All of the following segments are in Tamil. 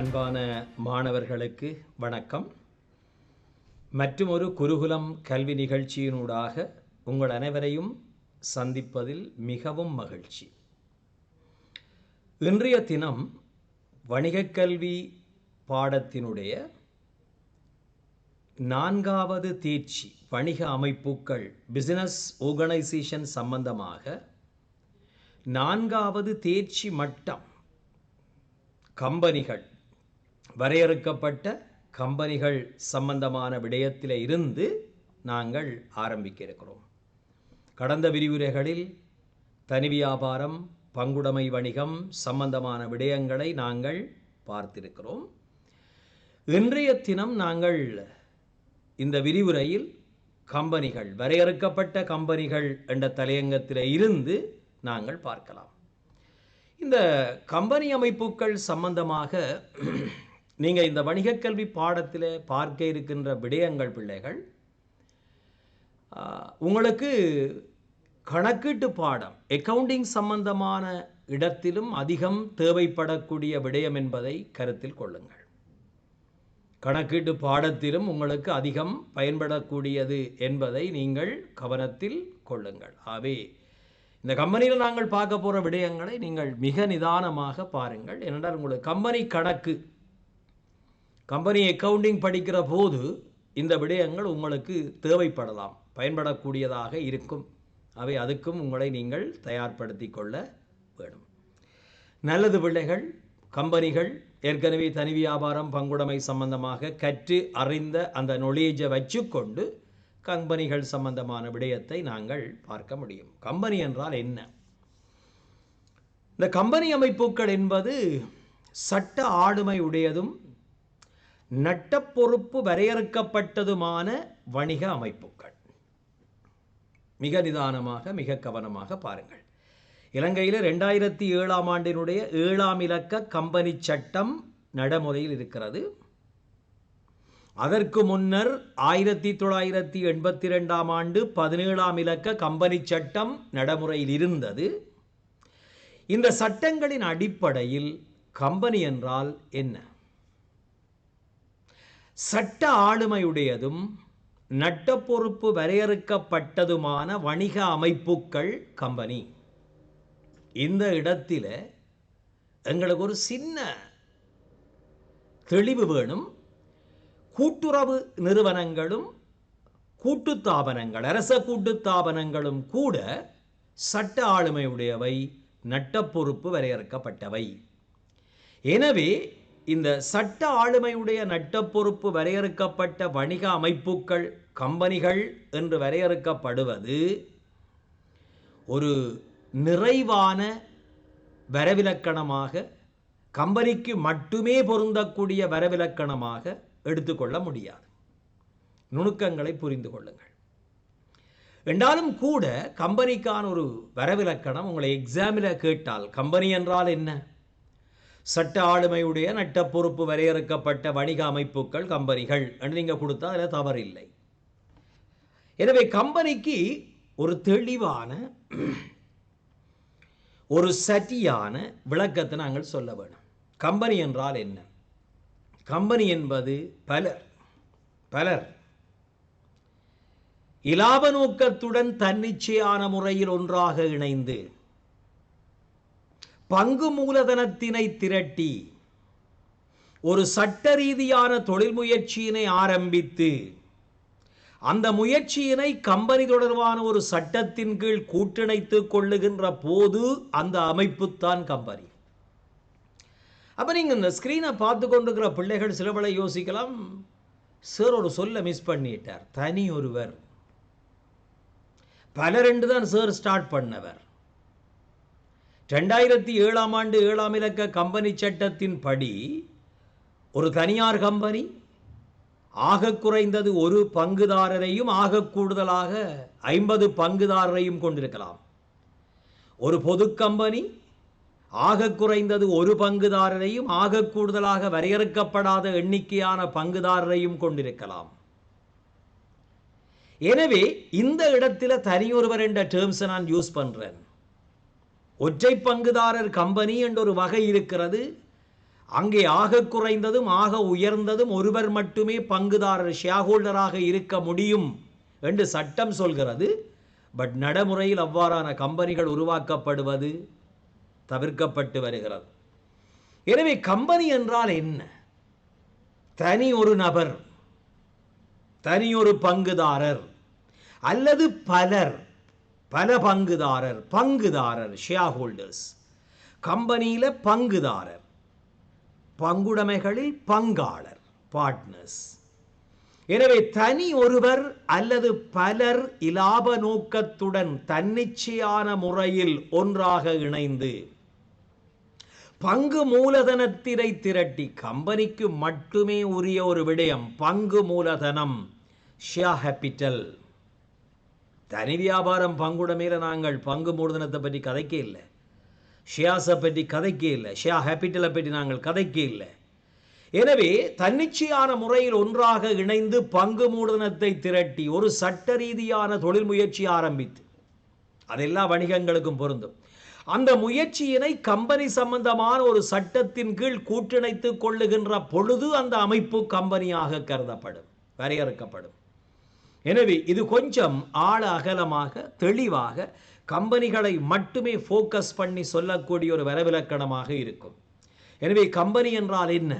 அன்பான மாணவர்களுக்கு வணக்கம். மற்றும் ஒரு குருகுலம் கல்வி நிகழ்ச்சியினூடாக உங்கள் அனைவரையும் சந்திப்பதில் மிகவும் மகிழ்ச்சி. இன்றைய தினம் வணிகக் கல்வி பாடத்தினுடைய 4வது தேர்ச்சி வணிக அமைப்புகள் பிசினஸ் ஆர்கனைசேஷன் சம்பந்தமாக 4வது தேர்ச்சி மட்டம் கம்பெனிகள், வரையறுக்கப்பட்ட கம்பெனிகள் சம்பந்தமான விடயத்தில் இருந்து நாங்கள் ஆரம்பிக்க இருக்கிறோம். கடந்த விரிவுரைகளில் தனி வியாபாரம், பங்குடைமை வணிகம் சம்பந்தமான விடயங்களை நாங்கள் பார்த்திருக்கிறோம். இன்றைய தினம் நாங்கள் இந்த விரிவுரையில் கம்பெனிகள், வரையறுக்கப்பட்ட கம்பெனிகள் என்ற தலையங்கத்தில் இருந்து நாங்கள் பார்க்கலாம். இந்த கம்பெனி அமைப்புகள் சம்பந்தமாக நீங்கள் இந்த வணிகக் கல்வி பாடத்தில் பார்க்க இருக்கின்ற விடயங்கள் பிள்ளைகள், உங்களுக்கு கணக்கீட்டு பாடம் அக்கவுண்டிங் சம்பந்தமான இடத்திலும் அதிகம் தேவைப்படக்கூடிய விடயம் என்பதை கருத்தில் கொள்ளுங்கள். கணக்கீட்டு பாடத்திலும் உங்களுக்கு அதிகம் பயன்படக்கூடியது என்பதை நீங்கள் கவனத்தில் கொள்ளுங்கள். ஆகவே இந்த கம்பெனியில் நாங்கள் பார்க்க போகிற விடயங்களை நீங்கள் மிக நிதானமாக பாருங்கள். ஏனென்றால் உங்களுக்கு கம்பெனி கணக்கு, கம்பெனி அக்கவுண்டிங் படிக்கிற போது இந்த விடயங்கள் உங்களுக்கு தேவைப்படலாம், பயன்படக்கூடியதாக இருக்கும். அவை அதுக்கும் உங்களை நீங்கள் தயார்படுத்தி கொள்ள வேண்டும். நல்லது பிள்ளைகள், கம்பெனிகள் ஏற்கனவே தனி வியாபாரம், பங்குடைமை சம்பந்தமாக கற்று அறிந்த அந்த நொலேஜை வச்சுக்கொண்டு கம்பெனிகள் சம்பந்தமான விடயத்தை நாங்கள் பார்க்க முடியும். கம்பெனி என்றால் என்ன? இந்த கம்பெனி அமைப்புகள் என்பது சட்ட ஆளுமை உடையதும் நட்ட பொறுப்பு வரையறுக்கப்பட்டதுமான வணிக அமைப்புகள். மிக நிதானமாக, மிக கவனமாக பாருங்கள். இலங்கையில் 2007ஆம் ஆண்டினுடைய 7ஆம் இலக்க கம்பெனி சட்டம் நடைமுறையில் இருக்கிறது. அதற்கு முன்னர் 1982ஆம் ஆண்டு 17ஆம் இலக்க கம்பெனி சட்டம் நடைமுறையில் இருந்தது. இந்த சட்டங்களின் அடிப்படையில் கம்பெனி என்றால் என்ன? சட்ட ஆளுமையுடையதும் நட்ட பொறுப்பு வரையறுக்கப்பட்டதுமான வணிக அமைப்புகள் கம்பெனி. இந்த இடத்தில் எங்களுக்கு ஒரு சின்ன தெளிவு வேணும். கூட்டுறவு நிறுவனங்களும் கூட்டுத்தாபனங்கள், அரச கூட்டுத்தாபனங்களும் கூட சட்ட ஆளுமையுடையவை, நட்ட பொறுப்பு வரையறுக்கப்பட்டவை. எனவே இந்த சட்ட ஆளுமையுடைய நட்ட பொறுப்பு வரையறுக்கப்பட்ட வணிக அமைப்புகள் கம்பெனிகள் என்று வரையறுக்கப்படுவது ஒரு நிறைவான வரவிலக்கணமாக, கம்பெனிக்கு மட்டுமே பொருந்தக்கூடிய வரவிலக்கணமாக எடுத்துக்கொள்ள முடியாது. நுணுக்கங்களை புரிந்து கொள்ளுங்கள். என்றாலும் கூட கம்பெனிக்கான ஒரு வரவிலக்கணம் உங்களை எக்ஸாமில் கேட்டால், கம்பெனி என்றால் என்ன? சட்ட ஆளுமையுடைய நட்ட பொறுப்பு வரையறுக்கப்பட்ட வணிக அமைப்புகள் கம்பெனிகள் என்று நீங்கள் கொடுத்தா அதில் தவறில்லை. எனவே கம்பெனிக்கு ஒரு தெளிவான, ஒரு சரியான விளக்கத்தை நாங்கள் சொல்ல வேண்டும். கம்பெனி என்றால் என்ன? கம்பெனி என்பது பலர் இலாப நோக்கத்துடன் தன்னிச்சையான முறையில் ஒன்றாக இணைந்து பங்கு மூலதனத்தினை திரட்டி ஒரு சட்ட ரீதியான தொழில் முயற்சியினை ஆரம்பித்து அந்த முயற்சியினை கம்பெனி தொடர்பான ஒரு சட்டத்தின் கீழ் கூட்டிணைத்துக் கொள்ளுகின்ற போது அந்த அமைப்புத்தான் கம்பெனி. அப்போ நீங்கள் இந்த ஸ்க்ரீனை பார்த்து கொண்டிருக்கிற பிள்ளைகள் சிலவளை யோசிக்கலாம், சார் ஒரு சொல்ல மிஸ் பண்ணிட்டார், தனி ஒருவர். பலரெண்டு தான் சார் ஸ்டார்ட் பண்ணவர். 2007ஆம் ஆண்டு 7ஆம் இலக்க கம்பெனி சட்டத்தின் படி ஒரு தனியார் கம்பெனி ஆக குறைந்தது ஒரு பங்குதாரரையும் ஆக கூடுதலாக 50 பங்குதாரரையும் கொண்டிருக்கலாம். ஒரு பொது கம்பெனி ஆக குறைந்தது ஒரு பங்குதாரரையும் ஆக கூடுதலாக வரையறுக்கப்படாத எண்ணிக்கையான பங்குதாரரையும் கொண்டிருக்கலாம். எனவே இந்த இடத்துல தனியொருவர் என்ற டேர்ம்ஸை நான் யூஸ் பண்றேன். ஒற்றை பங்குதாரர் கம்பெனி என்ற ஒரு வகை இருக்கிறது. அங்கே ஆக குறைந்ததும் ஆக உயர்ந்ததும் ஒருவர் மட்டுமே பங்குதாரர் ஷேர்ஹோல்டராக இருக்க முடியும் என்று சட்டம் சொல்கிறது. பட் நடைமுறையில் அவ்வாறான கம்பெனிகள் உருவாக்கப்படுவது தவிர்க்கப்பட்டு வருகிறது. எனவே கம்பெனி என்றால் என்ன? தனி ஒரு நபர், தனி ஒரு பங்குதாரர் அல்லது பல பங்குதாரர் ஷேர்ஹோல்டர்ஸ். கம்பெனியில பங்குதாரர், பங்குடைமைகளில் பங்காளர் பார்ட்னர்ஸ். எனவே தனி ஒருவர் அல்லது பலர் இலாப நோக்கத்துடன் தன்னிச்சையான முறையில் ஒன்றாக இணைந்து பங்கு மூலதனத்தினை திரட்டி, கம்பெனிக்கு மட்டுமே உரிய ஒரு விடயம் பங்கு மூலதனம், ஷேர் கேபிட்டல். தனி வியாபாரம் பங்குடைமையில நாங்கள் பங்கு மூலதனத்தை பற்றி கதைக்க இல்லை, ஷேர்ஸை பற்றி கதைக்க இல்லை, ஷேர் கேபிட்டலை பற்றி நாங்கள் கதைக்க இல்லை. எனவே தன்னிச்சையான முறையில் ஒன்றாக இணைந்து பங்கு மூலதனத்தை திரட்டி ஒரு சட்ட ரீதியான தொழில் முயற்சி ஆரம்பித்து, அது எல்லா வணிகங்களுக்கும் பொருந்தும், அந்த முயற்சியினை கம்பெனி சம்பந்தமான ஒரு சட்டத்தின் கீழ் கூட்டிணைத்துக் கொள்ளுகின்ற பொழுது அந்த அமைப்பு கம்பெனியாக கருதப்படும், வரையறுக்கப்படும். எனவே இது கொஞ்சம் ஆழ அகலமாக தெளிவாக கம்பெனிகளை மட்டுமே ஃபோக்கஸ் பண்ணி சொல்லக்கூடிய ஒரு வரவிலக்கணமாக இருக்கும். எனவே கம்பெனி என்றால் என்ன?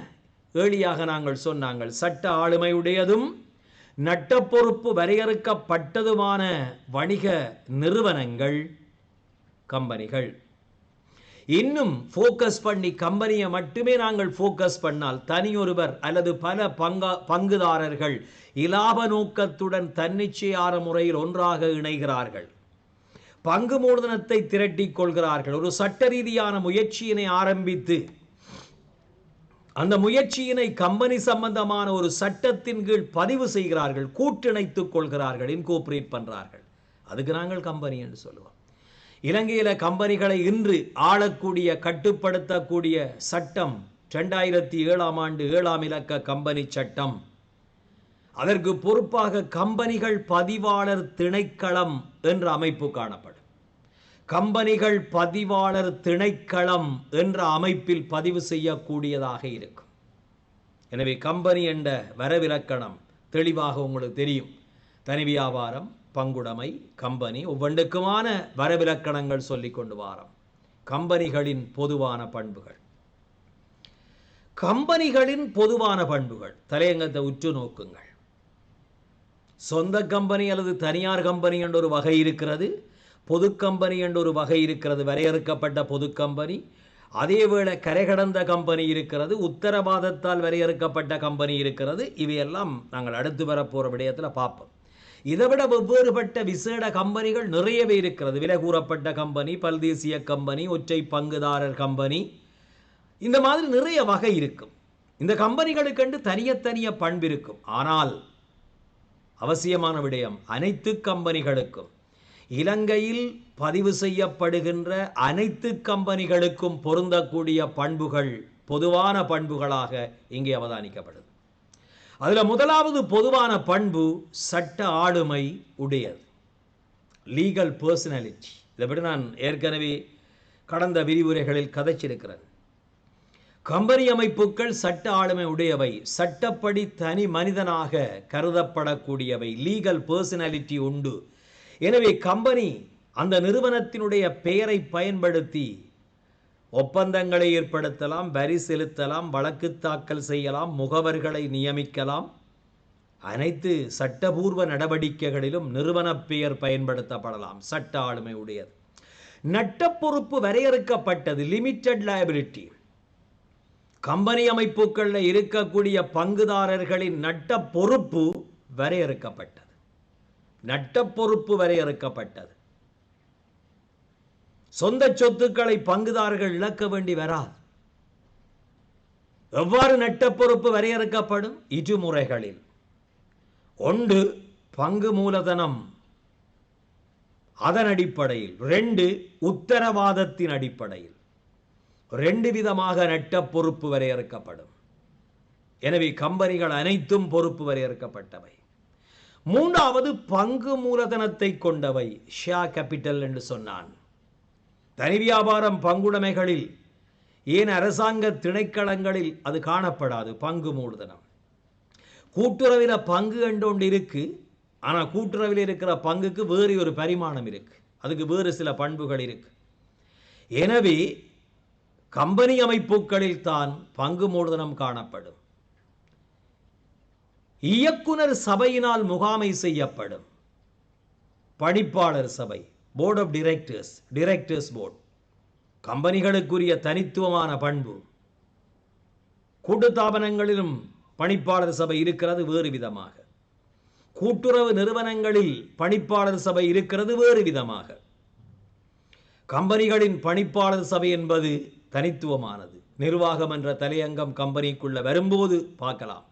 ஏழியாக நாங்கள் சொன்னாங்கள், சட்ட ஆளுமையுடையதும் நட்ட பொறுப்பு வரையறுக்கப்பட்டதுமான வணிக நிறுவனங்கள் கம்பெனிகள். இன்னும் ஃபோக்கஸ் பண்ணி கம்பெனியை மட்டுமே நாங்கள் ஃபோக்கஸ் பண்ணால், தனியொருவர் அல்லது பல பங்குதாரர்கள் இலாப நோக்கத்துடன் தன்னிச்சையான முறையில் ஒன்றாக இணைகிறார்கள், பங்கு மூலதனத்தை திரட்டிக் கொள்கிறார்கள், ஒரு சட்ட ரீதியான முயற்சியினை ஆரம்பித்து அந்த முயற்சியினை கம்பெனி சம்பந்தமான ஒரு சட்டத்தின் கீழ் பதிவு செய்கிறார்கள், கூட்டிணைத்துக் கொள்கிறார்கள், இன்கோர்பரேட் பண்றார்கள். அதுக்கு நாங்கள் கம்பெனி என்று சொல்லுவோம். இலங்கையில கம்பெனிகளை இன்று ஆளக்கூடிய கட்டுப்படுத்தக்கூடிய சட்டம் 2007ஆம் ஆண்டு 7ஆம் இலக்க கம்பெனி சட்டம். அதற்கு பொறுப்பாக கம்பெனிகள் பதிவாளர் திணைக்களம் என்ற அமைப்பு காணப்படும். கம்பெனிகள் பதிவாளர் திணைக்களம் என்ற அமைப்பில் பதிவு செய்யக்கூடியதாக இருக்கும். எனவே கம்பெனி என்ற வரவிலக்கணம் தெளிவாக உங்களுக்கு தெரியும். தனி வியாபாரம், பங்குடைமை, கம்பெனி ஒவ்வொன்றுக்குமான வரவிலக்கணங்கள் சொல்லிக் கொண்டு வாரம். கம்பெனிகளின் பொதுவான பண்புகள், கம்பெனிகளின் பொதுவான பண்புகள் தலையங்கத்தை உற்று நோக்குங்கள். சொந்த கம்பெனி அல்லது தனியார் கம்பெனி என்ற ஒரு வகை இருக்கிறது, பொது கம்பெனி என்ற ஒரு வகை இருக்கிறது, வரையறுக்கப்பட்ட பொது கம்பெனி. அதேவேளை கரைகடந்த கம்பெனி இருக்கிறது, உத்தரவாதத்தால் வரையறுக்கப்பட்ட கம்பெனி இருக்கிறது. இவையெல்லாம் நாங்கள் அடுத்து வரப்போகிற விடயத்தில் பார்ப்போம். இதைவிட வெவ்வேறுபட்ட விசேட கம்பெனிகள் நிறையவே இருக்கிறது. விலை கூறப்பட்ட கம்பெனி, பல்தேசிய கம்பெனி, ஒற்றை பங்குதாரர் கம்பெனி, இந்த மாதிரி நிறைய வகை இருக்கும். இந்த கம்பெனிகளுக்கென்று தனிய பண்பு இருக்கும். ஆனால் அவசியமான விடயம், அனைத்து கம்பெனிகளுக்கும், இலங்கையில் பதிவு செய்யப்படுகின்ற அனைத்து கம்பெனிகளுக்கும் பொருந்தக்கூடிய பண்புகள் பொதுவான பண்புகளாக இங்கே அவதானிக்கப்படுது. அதில் முதலாவது பொதுவான பண்பு சட்ட ஆளுமை உடையது, லீகல் பர்சனாலிட்டி. இதை பற்றி நான் ஏற்கனவே கடந்த விரிவுரைகளில் கதைச்சிருக்கிறேன். கம்பெனி அமைப்புகள் சட்ட ஆளுமை உடையவை, சட்டப்படி தனி மனிதனாக கருதப்படக்கூடியவை, லீகல் பர்சனாலிட்டி உண்டு. எனவே கம்பெனி அந்த நிறுவனத்தினுடைய பெயரை பயன்படுத்தி ஒப்பந்தங்களை ஏற்படுத்தலாம், வரி செலுத்தலாம், வழக்கு தாக்கல் செய்யலாம், முகவர்களை நியமிக்கலாம். அனைத்து சட்டபூர்வ நடவடிக்கைகளிலும் நிறுவன பெயர் பயன்படுத்தப்படலாம். சட்ட ஆளுமை உடையது. நட்ட பொறுப்பு வரையறுக்கப்பட்டது, லிமிட்டெட் லயபிலிட்டி. கம்பெனி அமைப்புகளில் இருக்கக்கூடிய பங்குதாரர்களின் நட்ட பொறுப்பு வரையறுக்கப்பட்டது, நட்ட பொறுப்பு வரையறுக்கப்பட்டது. சொந்த சொத்துக்களை பங்குதாரர்கள் இழக்க வேண்டி வராது. எவ்வாறு நட்ட பொறுப்பு வரையறுக்கப்படும்? இரு முறைகளில். ஒன்று பங்கு மூலதனம், அதன் அடிப்படையில். 2 உத்தரவாதத்தின் அடிப்படையில். 2 விதமாக நட்ட பொறுப்பு வரையறுக்கப்படும். எனவே கம்பெனிகள் அனைத்தும் பொறுப்பு வரையறுக்கப்பட்டவை. 3வது பங்கு மூலதனத்தை கொண்டவை, ஷேர் கேபிட்டல் என்று சொன்னான். தனி வியாபாரம் பங்குடைமைகளில் ஏன் அரசாங்க திணைக்களங்களில் அது காணப்படாது? பங்கு மூலதனம். கூட்டுறவில் பங்கு கண்டு ஒன்று இருக்கு. ஆனால் கூட்டுறவில் இருக்கிற பங்குக்கு வேறு ஒரு பரிமாணம் இருக்கு, அதுக்கு வேறு சில பண்புகள் இருக்கு. எனவே கம்பெனி அமைப்புகளில் தான் பங்கு மூலதனம் காணப்படும். இயக்குனர் சபையினால் முகாமை செய்யப்படும். பணிப்பாளர் சபை, board of directors, directors board, கம்பெனிகளுக்குரிய தனித்துவமான பண்பு. கூட்டுத்தாபனங்களிலும் பணிப்பாளர் சபை இருக்கிறது வேறு விதமாக. கூட்டுறவு நிறுவனங்களில் பணிப்பாளர் சபை இருக்கிறது வேறு விதமாக. கம்பெனிகளின் பணிப்பாளர் சபை என்பது தனித்துவமானது. நிர்வாகம் என்ற தலையங்கம் கம்பெனிக்குள்ள வரும்போது பார்க்கலாம்.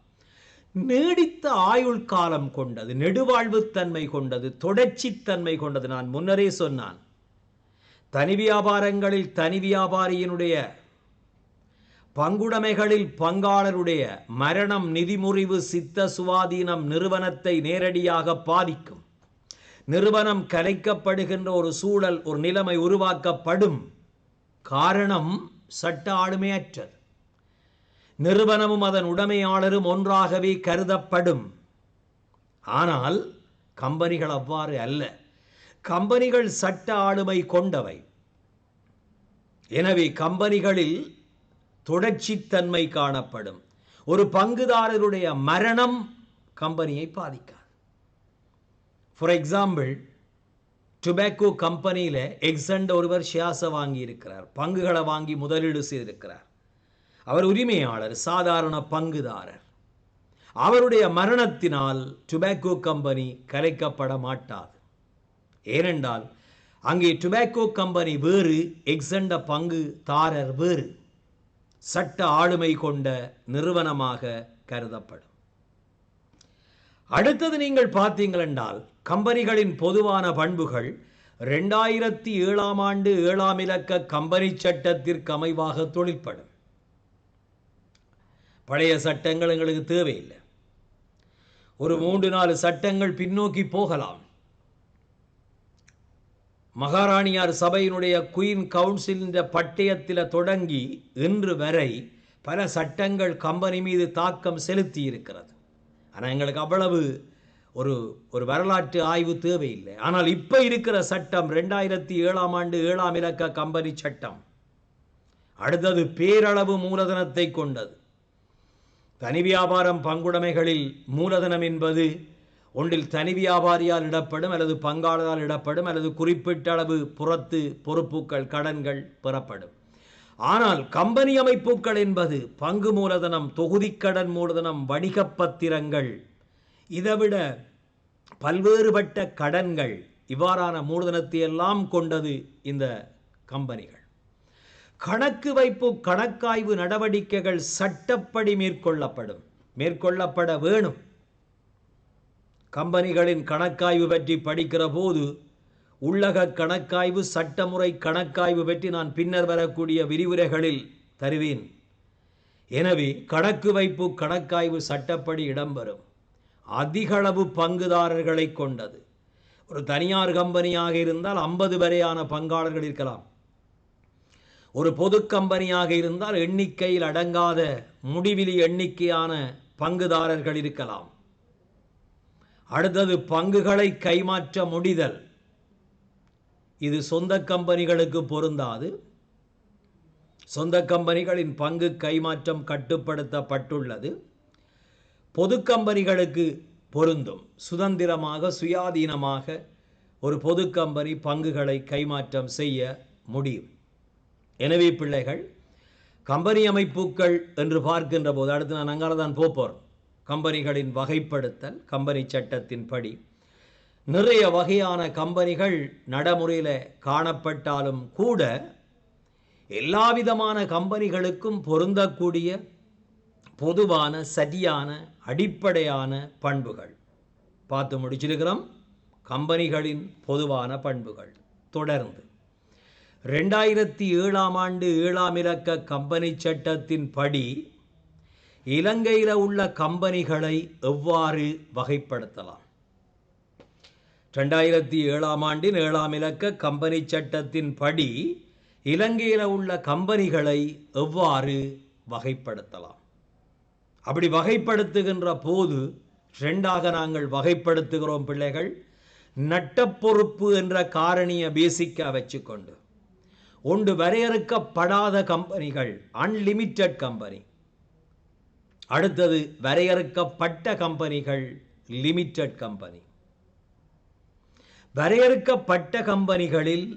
நீடித்த ஆயுள் காலம் கொண்டது, நெடுவாழ்வு தன்மை கொண்டது, தொடர்ச்சித்தன்மை கொண்டது. நான் முன்னரே சொன்னான், தனி வியாபாரங்களில் தனி வியாபாரியினுடைய, பங்குடைமைகளில் பங்காளருடைய மரணம், நிதிமுறிவு, சித்த சுவாதீனம் நிறுவனத்தை நேரடியாக பாதிக்கும். நிறுவனம் கலைக்கப்படுகின்ற ஒரு சூழல், ஒரு நிலைமை உருவாக்கப்படும். காரணம் சட்ட ஆளுமையற்றது. நிறுவனமும் அதன் உடைமையாளரும் ஒன்றாகவே கருதப்படும். ஆனால் கம்பெனிகள் அவ்வாறு அல்ல. கம்பெனிகள் சட்ட ஆளுமை கொண்டவை. எனவே கம்பெனிகளில் தொடர்ச்சித்தன்மை காணப்படும். ஒரு பங்குதாரருடைய மரணம் கம்பெனியை பாதிக்காது. ஃபார் எக்ஸாம்பிள், டொபாக்கோ கம்பெனியில் எக்ஸண்ட் ஒருவர் ஷேர்ஸை வாங்கி இருக்கிறார், பங்குகளை வாங்கி முதலீடு செய்திருக்கிறார். அவர் உரிமையாளர், சாதாரண பங்குதாரர். அவருடைய மரணத்தினால் டொபாக்கோ கம்பெனி கலைக்கப்பட மாட்டாது. ஏனென்றால் அங்கே டொபாக்கோ கம்பெனி வேறு, எக்ஸண்ட பங்குதாரர் வேறு. சட்ட ஆளுமை கொண்ட நிறுவனமாக கருதப்படும். அடுத்தது நீங்கள் பார்த்தீங்கள் என்றால், கம்பெனிகளின் பொதுவான பண்புகள் 2007 ஆண்டு 7 இலக்க கம்பெனி சட்டத்திற்கு அமைவாக தொழிற்படும். பழைய சட்டங்கள் எங்களுக்கு தேவையில்லை. ஒரு 3-4 சட்டங்கள் பின்னோக்கி போகலாம். மகாராணியார் சபையினுடைய குயின் கவுன்சிலின் பட்டயத்தில் தொடங்கி இன்று வரை பல சட்டங்கள் கம்பெனி மீது தாக்கம் செலுத்தி இருக்கிறது. ஆனால் எங்களுக்கு அவ்வளவு ஒரு வரலாற்று ஆய்வு தேவையில்லை. ஆனால் இப்போ இருக்கிற சட்டம் 2007 ஆண்டு 7 இலக்க கம்பெனி சட்டம். அடுத்தது பேரளவு மூலதனத்தை கொண்டது. தனி வியாபாரம் பங்குடைமைகளில் மூலதனம் என்பது ஒன்றில் தனி வியாபாரியால் இடப்படும், அல்லது பங்காளரால் இடப்படும், அல்லது குறிப்பிட்ட அளவு புறத்து பொறுப்புகள், கடன்கள் பெறப்படும். ஆனால் கம்பெனி அமைப்புகள் என்பது பங்கு மூலதனம், தொகுதி கடன் மூலதனம், வணிக பத்திரங்கள், இதைவிட பல்வேறுபட்ட கடன்கள், இவ்வாறான மூலதனத்தை எல்லாம் கொண்டது இந்த கம்பெனிகள். கணக்கு வைப்பு, கணக்காய்வு நடவடிக்கைகள் சட்டப்படி மேற்கொள்ளப்பட வேணும். கம்பெனிகளின் கணக்காய்வு பற்றி படிக்கிற போது உள்ளக கணக்காய்வு, சட்டமுறை கணக்காய்வு பற்றி நான் பின்னர் வரக்கூடிய விரிவுரைகளில் தருவேன். எனவே கணக்கு வைப்பு, கணக்காய்வு சட்டப்படி இடம்பெறும். அதிகளவு பங்குதாரர்களை கொண்டது. ஒரு தனியார் கம்பெனியாக இருந்தால் 50 வரையான பங்காளர்கள் இருக்கலாம். ஒரு பொது கம்பெனியாக இருந்தால் எண்ணிக்கையில் அடங்காத முடிவிலி எண்ணிக்கையான பங்குதாரர்கள் இருக்கலாம். அடுத்தது பங்குகளை கைமாற்ற முடிதல். இது சொந்த கம்பெனிகளுக்கு பொருந்தாது. சொந்த கம்பெனிகளின் பங்கு கைமாற்றம் கட்டுப்படுத்தப்பட்டுள்ளது. பொது கம்பெனிகளுக்கு பொருந்தும். சுதந்திரமாக, சுயாதீனமாக ஒரு பொது கம்பெனி பங்குகளை கைமாற்றம் செய்ய முடியும். எனவே பிள்ளைகள், கம்பெனி அமைப்புகள் என்று பார்க்கின்ற போது, அடுத்து நான் அங்கால தான் போகிறோம். கம்பெனிகளின் வகைப்படுத்தல், கம்பெனி சட்டத்தின் படி நிறைய வகையான கம்பெனிகள் நடைமுறையில் காணப்பட்டாலும் கூட எல்லா விதமான கம்பெனிகளுக்கும் பொருந்தக்கூடிய பொதுவான, சரியான, அடிப்படையான பண்புகள் பார்த்து முடிச்சிருக்கிறோம். கம்பெனிகளின் பொதுவான பண்புகள். தொடர்ந்து 2007 ஆண்டு 7 இலக்க கம்பெனி சட்டத்தின் படி இலங்கையில் உள்ள கம்பெனிகளை எவ்வாறு வகைப்படுத்தலாம்? 2007 ஆண்டின் 7 இலக்க கம்பெனி சட்டத்தின் படி இலங்கையில் உள்ள கம்பெனிகளை எவ்வாறு வகைப்படுத்தலாம்? அப்படி வகைப்படுத்துகின்ற போது ரெண்டாக நாங்கள் வகைப்படுத்துகிறோம் பிள்ளைகள். நட்டப்பொறுப்பு என்ற காரணியை பேசிக்காக வச்சுக்கொண்டு, ஒன்று வரையறுக்கப்படாத கம்பெனிகள், அன்லிமிட்டெட் கம்பெனி. அடுத்தது வரையறுக்கப்பட்ட கம்பெனிகள், லிமிட்டெட் கம்பெனி. வரையறுக்கப்பட்ட கம்பெனிகளில்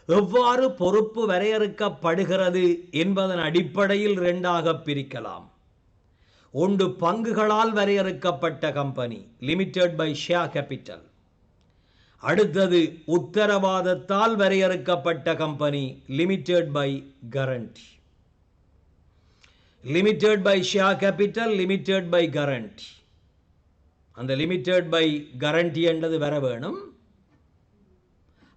எவ்வாறு பொறுப்பு வரையறுக்கப்படுகிறது என்பதன் அடிப்படையில் இரண்டாக பிரிக்கலாம். ஒன்று பங்குகளால் வரையறுக்கப்பட்ட company, limited by share capital. அடுத்தது உத்தரவாதத்தால் வரையறுக்கப்பட்ட company, limited by guarantee. Limited by share capital, limited by guarantee. அந்த லிமிட்டெட் பை கரண்டி என்றது வர வேணும்.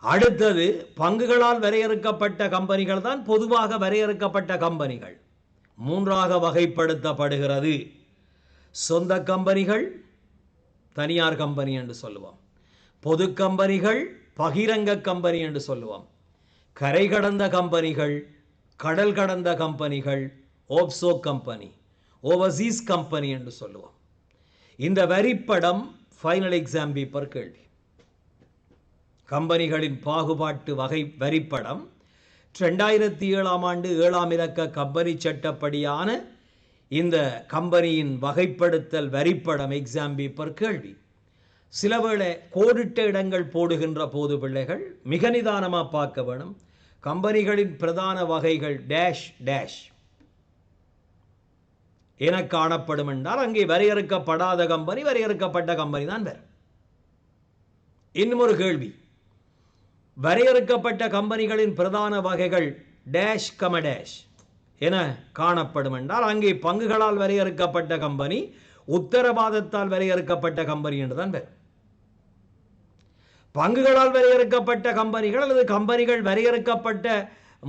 அடுத்தது பங்குகளால் வரையறுக்கப்பட்ட கம்பெனிகள் தான் பொதுவாக வரையறுக்கப்பட்ட கம்பெனிகள். மூன்றாக வகைப்படுத்தப்படுகிறது சொந்த கம்பெனிகள், தனியார் கம்பெனி என்று சொல்லுவோம். பொது கம்பெனிகள், பகிரங்க கம்பெனி என்று சொல்லுவோம். கரை கடந்த கம்பெனிகள், கடல் கடந்த கம்பெனிகள், ஓப்சோ கம்பெனி, ஓவர்சீஸ் கம்பெனி என்று சொல்லுவோம். இந்த வரிப்படம் ஃபைனல் எக்ஸாம் பேப்பர் கேள்வி. கம்பெனிகளின் பாகுபாட்டு வகை வரிப்படம் 2007ஆம் ஆண்டு 7ஆம் இலக்க கம்பெனி சட்டப்படியான இந்த கம்பெனியின் வகைப்படுத்தல் வரிப்படம் எக்ஸாம் பேப்பர் கேள்வி. சிலவேளை கோடிட்ட இடங்கள் போடுகின்ற போது பிள்ளைகள் மிக நிதானமாக பார்க்க வேணும். கம்பெனிகளின் பிரதான வகைகள் டேஷ் டேஷ் என காணப்படும் என்றால் அங்கே வரையறுக்கப்படாத கம்பெனி, வரையறுக்கப்பட்ட கம்பெனி தான் வேறு. இன்னும் ஒரு கேள்வி, வரையறுக்கப்பட்ட கம்பெனிகளின் பிரதான வகைகள் டேஷ் கம டேஷ் என காணப்படும் என்றால் அங்கே பங்குகளால் வரையறுக்கப்பட்ட கம்பெனி, உத்தரவாதத்தால் வரையறுக்கப்பட்ட கம்பெனி என்றுதான் வேறு. பங்குகளால் வரையறுக்கப்பட்ட கம்பெனிகள் அல்லது கம்பெனிகள் வரையறுக்கப்பட்ட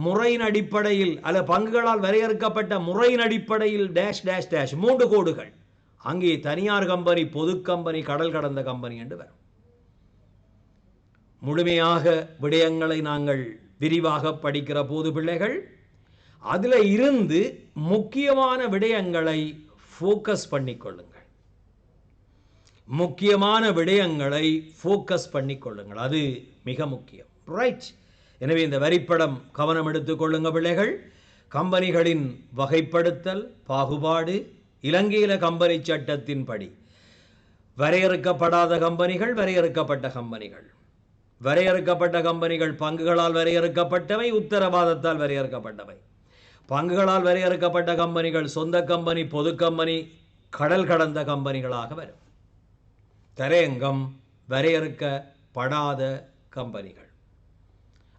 முறையின் அடிப்படையில் அல்லது பங்குகளால் வரையறுக்கப்பட்ட முறையின் அடிப்படையில் டேஷ் டேஷ் டேஷ் 3 கோடுகள். அங்கே தனியார் கம்பெனி, பொது கம்பெனி, கடல் கடந்த கம்பெனி என்று வரும். முழுமையாக விடயங்களை நாங்கள் விரிவாக படிக்கிற போது பிள்ளைகள் அதில் இருந்து முக்கியமான விடயங்களை ஃபோக்கஸ் பண்ணிக்கொள்ளுங்கள். முக்கியமான விடயங்களை ஃபோக்கஸ் பண்ணிக்கொள்ளுங்கள், அது மிக முக்கியம். ரைட். எனவே இந்த வரிப்படம் கவனம் எடுத்துக்கொள்ளுங்க பிள்ளைகள். கம்பெனிகளின் வகைப்படுத்தல், பாகுபாடு, இலங்கையில கம்பெனி சட்டத்தின்படி வரையறுக்கப்படாத கம்பெனிகள், வரையறுக்கப்பட்ட கம்பெனிகள். வரையறுக்கப்பட்ட கம்பெனிகள் பங்குகளால் வரையறுக்கப்பட்டவை, உத்தரவாதத்தால் வரையறுக்கப்பட்டவை. பங்குகளால் வரையறுக்கப்பட்ட கம்பெனிகள் சொந்த கம்பெனி, பொது கம்பெனி, கடல் கடந்த கம்பெனிகளாக வரும். தரையங்கம் வரையறுக்கப்படாத கம்பெனிகள்,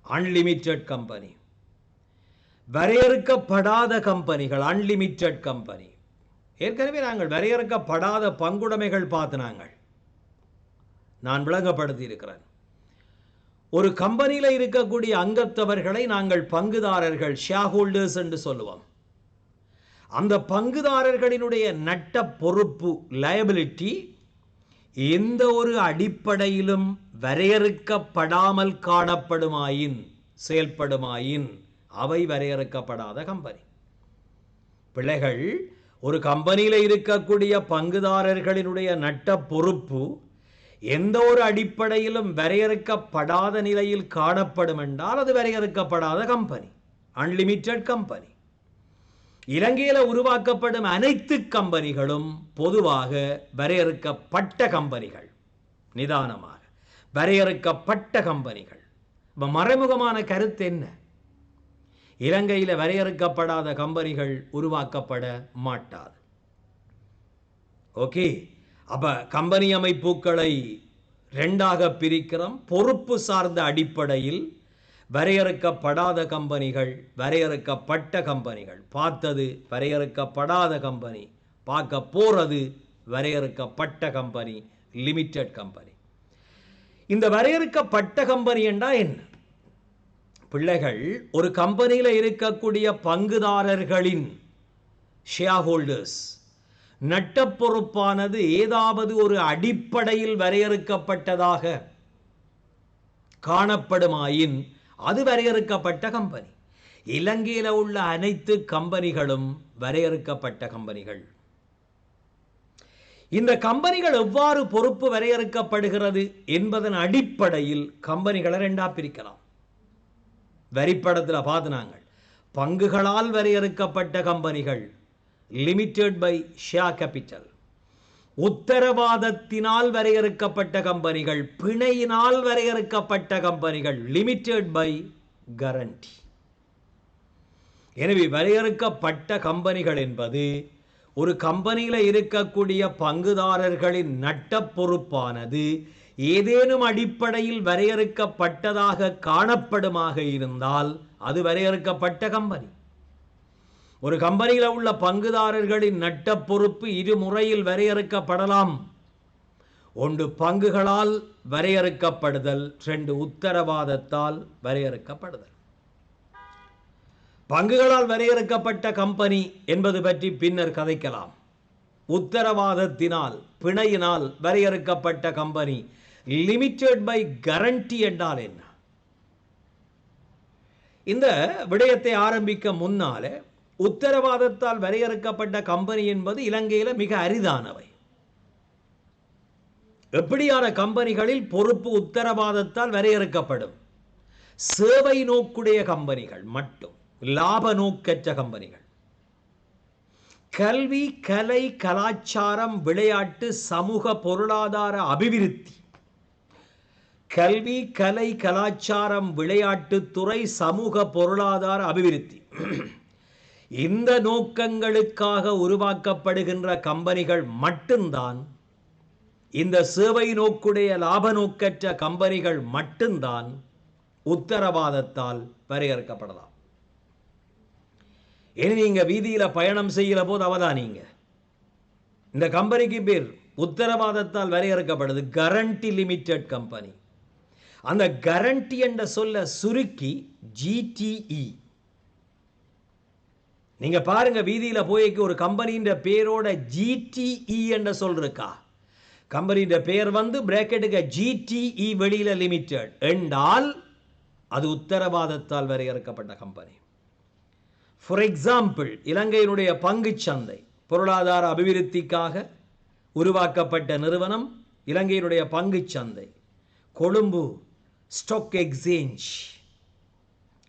அன்லிமிட்டெட் கம்பெனி. வரையறுக்கப்படாத கம்பெனிகள், அன்லிமிட்டெட் கம்பெனி. ஏற்கனவே நாங்கள் வரையறுக்கப்படாத பங்குடைமைகள் பார்த்து நான் விளங்கப்படுத்தி இருக்கிறேன். ஒரு கம்பெனியில் இருக்கக்கூடிய அங்கத்தவர்களை நாங்கள் பங்குதாரர்கள், ஷேர் ஹோல்டர்ஸ் என்று சொல்லுவோம். அந்த பங்குதாரர்களினுடைய நட்ட பொறுப்பு, லயபிலிட்டி, எந்த ஒரு அடிப்படையிலும் வரையறுக்கப்படாமல் காணப்படுமாயின், செயல்படுமாயின் அவை வரையறுக்கப்படாத கம்பெனி. பிள்ளைகள், ஒரு கம்பெனியில் இருக்கக்கூடிய பங்குதாரர்களினுடைய நட்ட பொறுப்பு எந்த ஒரு அடிப்படையிலும் வரையறுக்கப்படாத நிலையில் காணப்படும் என்றால் அது வரையறுக்கப்படாத கம்பெனி, அன்லிமிட்டெட் கம்பெனி. இலங்கையில் உருவாக்கப்படும் அனைத்து கம்பெனிகளும் பொதுவாக வரையறுக்கப்பட்ட கம்பெனிகள். நிதானமாக, வரையறுக்கப்பட்ட கம்பெனிகள். மறைமுகமான கருத்து என்ன? இலங்கையில் வரையறுக்கப்படாத கம்பெனிகள் உருவாக்கப்பட மாட்டாது. ஓகே. அப்ப கம்பெனி அமைப்புகளை ரெண்டாக பிரிக்கிறோம். பொறுப்பு சார்ந்த அடிப்படையில் வரையறுக்கப்படாத கம்பெனிகள், வரையறுக்கப்பட்ட கம்பெனிகள். பார்த்தது வரையறுக்கப்படாத கம்பெனி, பார்க்க போறது வரையறுக்கப்பட்ட கம்பெனி, லிமிட்டெட் கம்பெனி. இந்த வரையறுக்கப்பட்ட கம்பெனி என்றா என்ன? பிள்ளைகள், ஒரு கம்பெனியில் இருக்கக்கூடிய பங்குதாரர்களின் ஷேர் ஹோல்டர்ஸ் நட்ட பொறுப்பானது ஏதாவது ஒரு அடிப்படையில் வரையறுக்கப்பட்டதாக காணப்படுமாயின் அது வரையறுக்கப்பட்ட கம்பெனி. இலங்கையில் உள்ள அனைத்து கம்பெனிகளும் வரையறுக்கப்பட்ட கம்பெனிகள். இந்த கம்பெனிகள் எவ்வாறு பொறுப்பு வரையறுக்கப்படுகிறது என்பதன் அடிப்படையில் கம்பெனிகளை ரெண்டா பிரிக்கலாம். வரிப்படத்தில் பார்த்து நாங்கள் பங்குகளால் வரையறுக்கப்பட்ட கம்பெனிகள் லிமிடெட் பை ஷேர் கேபிட்டல், உத்தரவாதத்தினால் வரையறுக்கப்பட்ட கம்பெனிகள், பிணையினால் வரையறுக்கப்பட்ட கம்பெனிகள் லிமிடெட் பை கேரண்டி. எனவே வரையறுக்கப்பட்ட கம்பெனிகள் என்பது ஒரு கம்பெனியில் இருக்கக்கூடிய பங்குதாரர்களின் நட்ட பொறுப்பானது ஏதேனும் அடிப்படையில் வரையறுக்கப்பட்டதாக காணப்படுமாக இருந்தால் அது வரையறுக்கப்பட்ட கம்பெனி. ஒரு கம்பெனியில் உள்ள பங்குதாரர்களின் நட்ட பொறுப்பு இரு முறையில் வரையறுக்கப்படலாம். ஒன்று பங்குகளால் வரையறுக்கப்படுதல், 2 உத்தரவாதத்தால் வரையறுக்கப்படுதல். பங்குகளால் வரையறுக்கப்பட்ட கம்பெனி என்பது பற்றி பின்னர் கதைக்கலாம். உத்தரவாதத்தினால் பிணையினால் வரையறுக்கப்பட்ட கம்பெனி லிமிடெட் பை கேரண்டி என்றால் என்ன? இந்த விடயத்தை ஆரம்பிக்க முன்னாலே உத்தரவாதத்தால் வரையறுக்கப்பட்ட கம்பெனி என்பது இலங்கையில் மிக அரிதானவை. எப்படியான கம்பெனிகளில் பொறுப்பு உத்தரவாதத்தால் வரையறுக்கப்படும்? சேவை நோக்குடைய கம்பெனிகள் மட்டும், லாப நோக்கற்ற கம்பெனிகள். கல்வி, கலை, கலாச்சாரம், விளையாட்டு, சமூக பொருளாதார அபிவிருத்தி, கல்வி, கலை, கலாச்சாரம், விளையாட்டுத்துறை, சமூக பொருளாதார அபிவிருத்தி, இந்த நோக்கங்களுக்காக உருவாக்கப்படுகின்ற கம்பெனிகள் மட்டும்தான், இந்த சேவை நோக்குடைய லாப நோக்கற்ற கம்பெனிகள் மட்டும்தான் உத்தரவாதத்தால் வரையறுக்கப்படலாம். இனி நீங்க வீதியில பயணம் செய்கிற போது அவதானீங்க, இந்த கம்பெனிக்கு பேர் உத்தரவாதத்தால் வரையறுக்கப்படுது கேரண்டி லிமிடெட் கம்பெனி. அந்த கேரண்டி என்ற சொல்ல சுருக்கி GTE. நீங்க பாருங்க, வீதியில போய்க்கு ஒரு கம்பெனியின் பேரோட GTE என்ற சொல் இருக்கா? கம்பெனியின் பெயர் வந்து பிராக்கெட்டுக்கு GTE வெளியில லிமிடெட் என்றால் அது உத்தரவாதத்தால் வரையறுக்கப்பட்ட கம்பெனி. ஃபார் எக்ஸாம்பிள், இலங்கையினுடைய பங்கு சந்தை பொருளாதார அபிவிருத்திக்காக உருவாக்கப்பட்ட நிறுவனம் இலங்கையினுடைய பங்கு சந்தை Colombo stock exchange,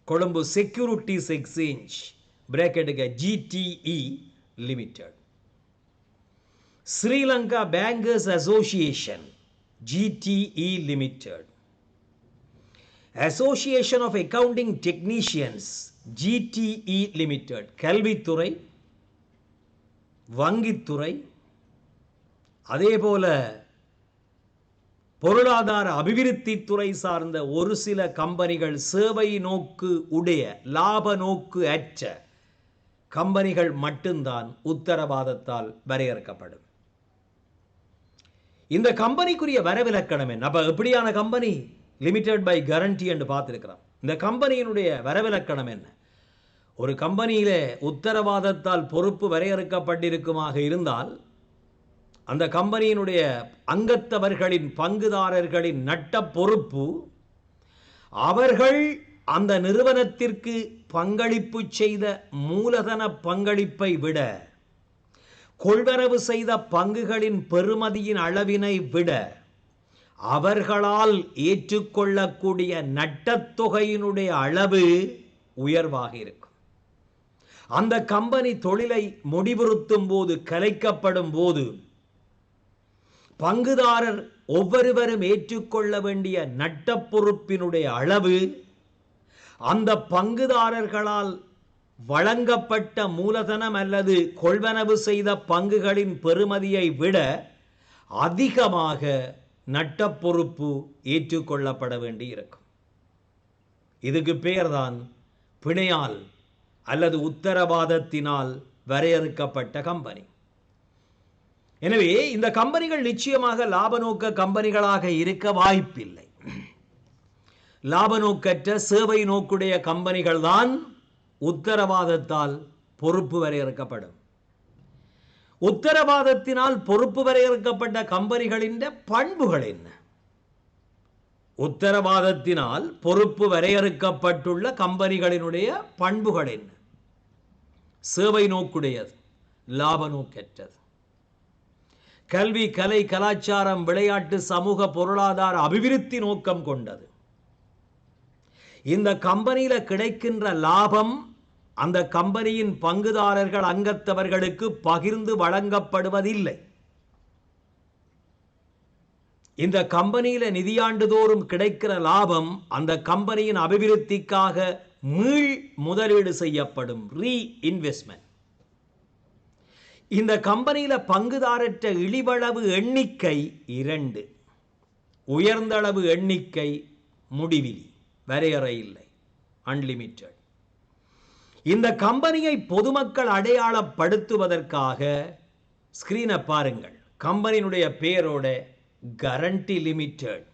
Colombo securities exchange பிராக்கெட்டுக்கு GTE limited. Sri Lanka bankers association GTE limited. Association of accounting technicians GTE limited. கல்வித்துறை, வங்கித்துறை, அதே போல பொருளாதார அபிவிருத்தி துறை சார்ந்த ஒரு சில கம்பெனிகள், சேவை நோக்கு உடைய லாப நோக்கு அற்ற கம்பெனிகள் மட்டும்தான் உத்தரவாதத்தால் வரையறுக்கப்படும். இந்த கம்பெனிக்குரிய வரவிலக்கணம் என்ன? அப்ப எப்படியான கம்பெனி? லிமிடெட் பை கேரண்டி என்று பார்த்திருக்கிறோம். இந்த கம்பெனியினுடைய வரவிலக்கணம் என்ன? ஒரு கம்பெனியில உத்தரவாதத்தால் பொறுப்பு வரையறுக்கப்பட்டிருக்குமாக இருந்தால் அந்த கம்பெனியினுடைய அங்கத்தவர்களின் பங்குதாரர்களின் நட்ட பொறுப்பு அவர்கள் அந்த நிறுவனத்திற்கு பங்களிப்பு செய்த மூலதன பங்களிப்பை விட, கொள்வரவு செய்த பங்குகளின் பெறுமதியின் அளவினை விட அவர்களால் ஏற்றுக்கொள்ளக்கூடிய நட்டத்தொகையினுடைய அளவு உயர்வாக இருக்கும். அந்த கம்பெனி தொழிலை முடிவுறுத்தும் போது, கலைக்கப்படும் போது, பங்குதாரர் ஒவ்வொருவரும் ஏற்றுக்கொள்ள வேண்டிய நட்ட பொறுப்பினுடைய அளவு அந்த பங்குதாரர்களால் வழங்கப்பட்ட மூலதனம் அல்லது கொள்வனவு செய்த பங்குகளின் பெறுமதியை விட அதிகமாக நட்ட பொறுப்பு ஏற்றுக்கொள்ளப்பட வேண்டி இருக்கும். இதுக்கு பெயர்தான் பிணையால் அல்லது உத்தரவாதத்தினால் வரையறுக்கப்பட்ட கம்பெனி. எனவே இந்த கம்பெனிகள் நிச்சயமாக லாப நோக்க கம்பெனிகளாக இருக்க வாய்ப்பில்லை. லாப நோக்கற்ற சேவை நோக்குடைய கம்பெனிகள் தான் உத்தரவாதத்தால் பொறுப்பு வரையறுக்கப்படும். உத்தரவாதத்தினால் பொறுப்பு வரையறுக்கப்பட்ட கம்பெனிகளின் பண்புகள் என்ன? உத்தரவாதத்தினால் பொறுப்பு வரையறுக்கப்பட்டுள்ள கம்பெனிகளினுடைய பண்புகள் என்ன? சேவை நோக்குடையது, லாப நோக்கற்றது. கல்வி, கலை, கலாச்சாரம், விளையாட்டு, சமூக பொருளாதார அபிவிருத்தி நோக்கம் கொண்டது. இந்த கம்பெனியில கிடைக்கின்ற லாபம் அந்த கம்பெனியின் பங்குதாரர்கள் அங்கத்தவர்களுக்கு பகிர்ந்து வழங்கப்படுவதில்லை. இந்த கம்பெனியில நிதியாண்டுதோறும் கிடைக்கிற லாபம் அந்த கம்பெனியின் அபிவிருத்திக்காக மீள் முதலீடு செய்யப்படும், ரீஇன்வெஸ்ட்மெண்ட். இந்த கம்பெனியில பங்குதாரற்ற இழிவளவு எண்ணிக்கை 2, உயர்ந்தளவு எண்ணிக்கை முடிவிலி, வரையறை இல்லை, அன்லிமிட்டட். இந்த கம்பெனியை பொதுமக்கள் அடையாளப்படுத்துவதற்காக ஸ்கிரீனை பாருங்கள், கம்பெனியினுடைய பெயரோட கரண்டி லிமிடெட்,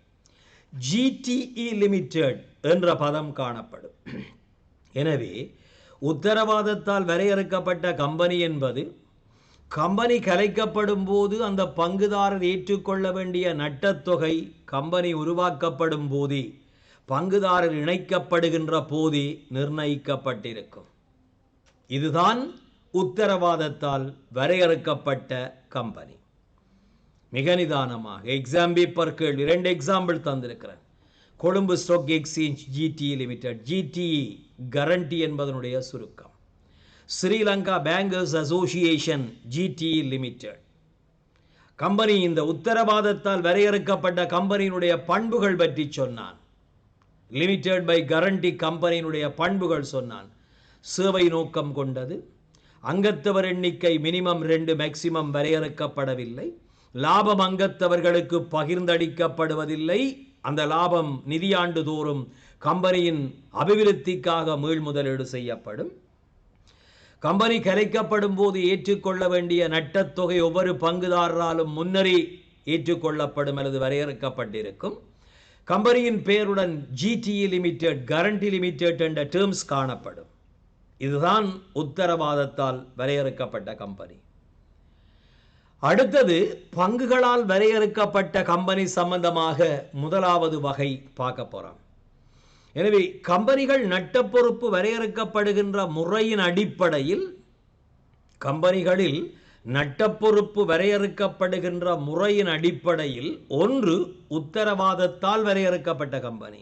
ஜிடிஇ லிமிடெட் என்ற பதம் காணப்படும். எனவே உத்தரவாதத்தால் வரையறுக்கப்பட்ட கம்பெனி என்பது கம்பெனி கலைக்கப்படும் போது அந்த பங்குதாரர் ஏற்றுக்கொள்ள வேண்டிய நட்டத்தொகை கம்பெனி உருவாக்கப்படும் போதே, பங்குதாரர் இணைக்கப்படுகின்ற போதே நிர்ணயிக்கப்பட்டிருக்கும். இதுதான் உத்தரவாதத்தால் வரையறுக்கப்பட்ட கம்பெனி. மிக நிதானமாக எக்ஸாம் பேப்பர் கேள்வி 2 எக்ஸாம்பிள் தந்திருக்கிறேன். Colombo stock exchange GTE limited, GTE guarantee என்பதனுடைய சுருக்கம். Sri Lanka bankers association GTE limited. Company இந்த உத்தரவாதத்தால் வரையறுக்கப்பட்ட கம்பெனியினுடைய பண்புகள் பற்றி சொன்னான். லிமிடெட் பை கரண்டி கம்பெனியினுடைய பண்புகள் சொன்னான். சேவை நோக்கம் கொண்டது, அங்கத்தவர் எண்ணிக்கை மினிமம் 2 மேக்சிமம் வரையறுக்கப்படவில்லை, லாபம் அங்கத்தவர்களுக்கு பகிர்ந்தளிக்கப்படுவதில்லை, அந்த லாபம் நிதியாண்டு தோறும் கம்பெனியின் அபிவிருத்திக்காக மீள் முதலீடு செய்யப்படும், கம்பெனி கலைக்கப்படும் போது ஏற்றுக்கொள்ள வேண்டிய நட்டத்தொகை ஒவ்வொரு பங்குதாரராலும் முன்னரே ஏற்றுக்கொள்ளப்படும் அல்லது வரையறுக்கப்பட்டிருக்கும், கம்பெனியின் பெயருடன் ஜிடிஇ லிமிடெட், கரண்டி லிமிடெட் என்ற டேர்ம்ஸ் காணப்படும். இதுதான் உத்தரவாதத்தால் வரையறுக்கப்பட்ட கம்பெனி. அடுத்தது பங்குகளால் வரையறுக்கப்பட்ட கம்பெனி சம்பந்தமாக முதலாவது வகை பார்க்க போறோம். எனவே கம்பெனிகள் நட்ட பொறுப்பு வரையறுக்கப்படுகின்ற முறையின் அடிப்படையில், கம்பெனிகளில் நட்ட பொறுப்பு வரையறுக்கப்படுகின்ற முறையின் அடிப்படையில் ஒன்று உத்தரவாதத்தால் வரையறுக்கப்பட்ட கம்பெனி,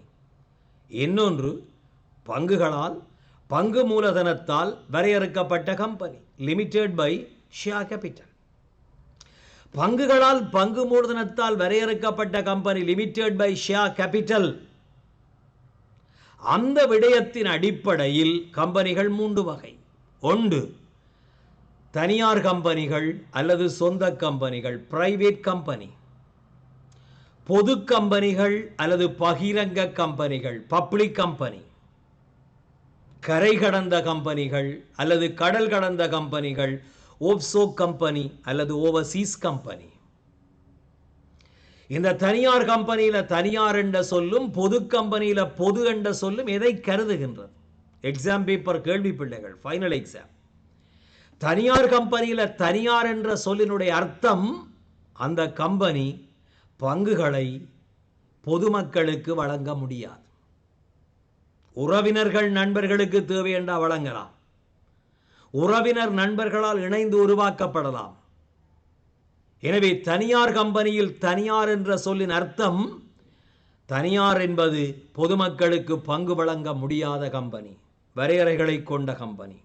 இன்னொன்று பங்குகளால், பங்கு மூலதனத்தால் வரையறுக்கப்பட்ட company, limited by share capital. பங்குகளால், பங்கு மூலதனத்தால் வரையறுக்கப்பட்ட company, limited by share capital. அந்த விடயத்தின் அடிப்படையில் கம்பெனிகள் 3 வகை. ஒன்று தனியார் கம்பெனிகள் அல்லது சொந்த கம்பெனிகள், பிரைவேட் கம்பெனி. பொது கம்பெனிகள் அல்லது பகிரங்க கம்பெனிகள், பப்ளிக் கம்பெனி. கரை கடந்த கம்பெனிகள் அல்லது கடல் கடந்த கம்பெனிகள், ஓப்சோ கம்பெனி அல்லது ஓவர்சீஸ் கம்பெனி. இந்த தனியார் கம்பெனியில தனியார் என்ற சொல்லும் பொது கம்பெனியில பொது என்ற சொல்லும் எதை கருதுகின்றது? எக்ஸாம் பேப்பர் கேள்வி பிள்ளைகள், ஃபைனல் எக்ஸாம். தனியார் கம்பெனியில தனியார் என்ற சொல்லினுடைய அர்த்தம், அந்த கம்பெனி பங்குகளை பொதுமக்களுக்கு வழங்க முடியாது. உறவினர்கள் நண்பர்களுக்கு தேவை என்றால் வழங்கலாம், உறவினர் நண்பர்களால் இணைந்து உருவாக்கப்படலாம். எனவே தனியார் கம்பெனியில் தனியார் என்ற சொல்லின் அர்த்தம், தனியார் என்பது பொதுமக்களுக்கு பங்கு வழங்க முடியாத கம்பெனி, வரையறைகளை கொண்ட கம்பெனி.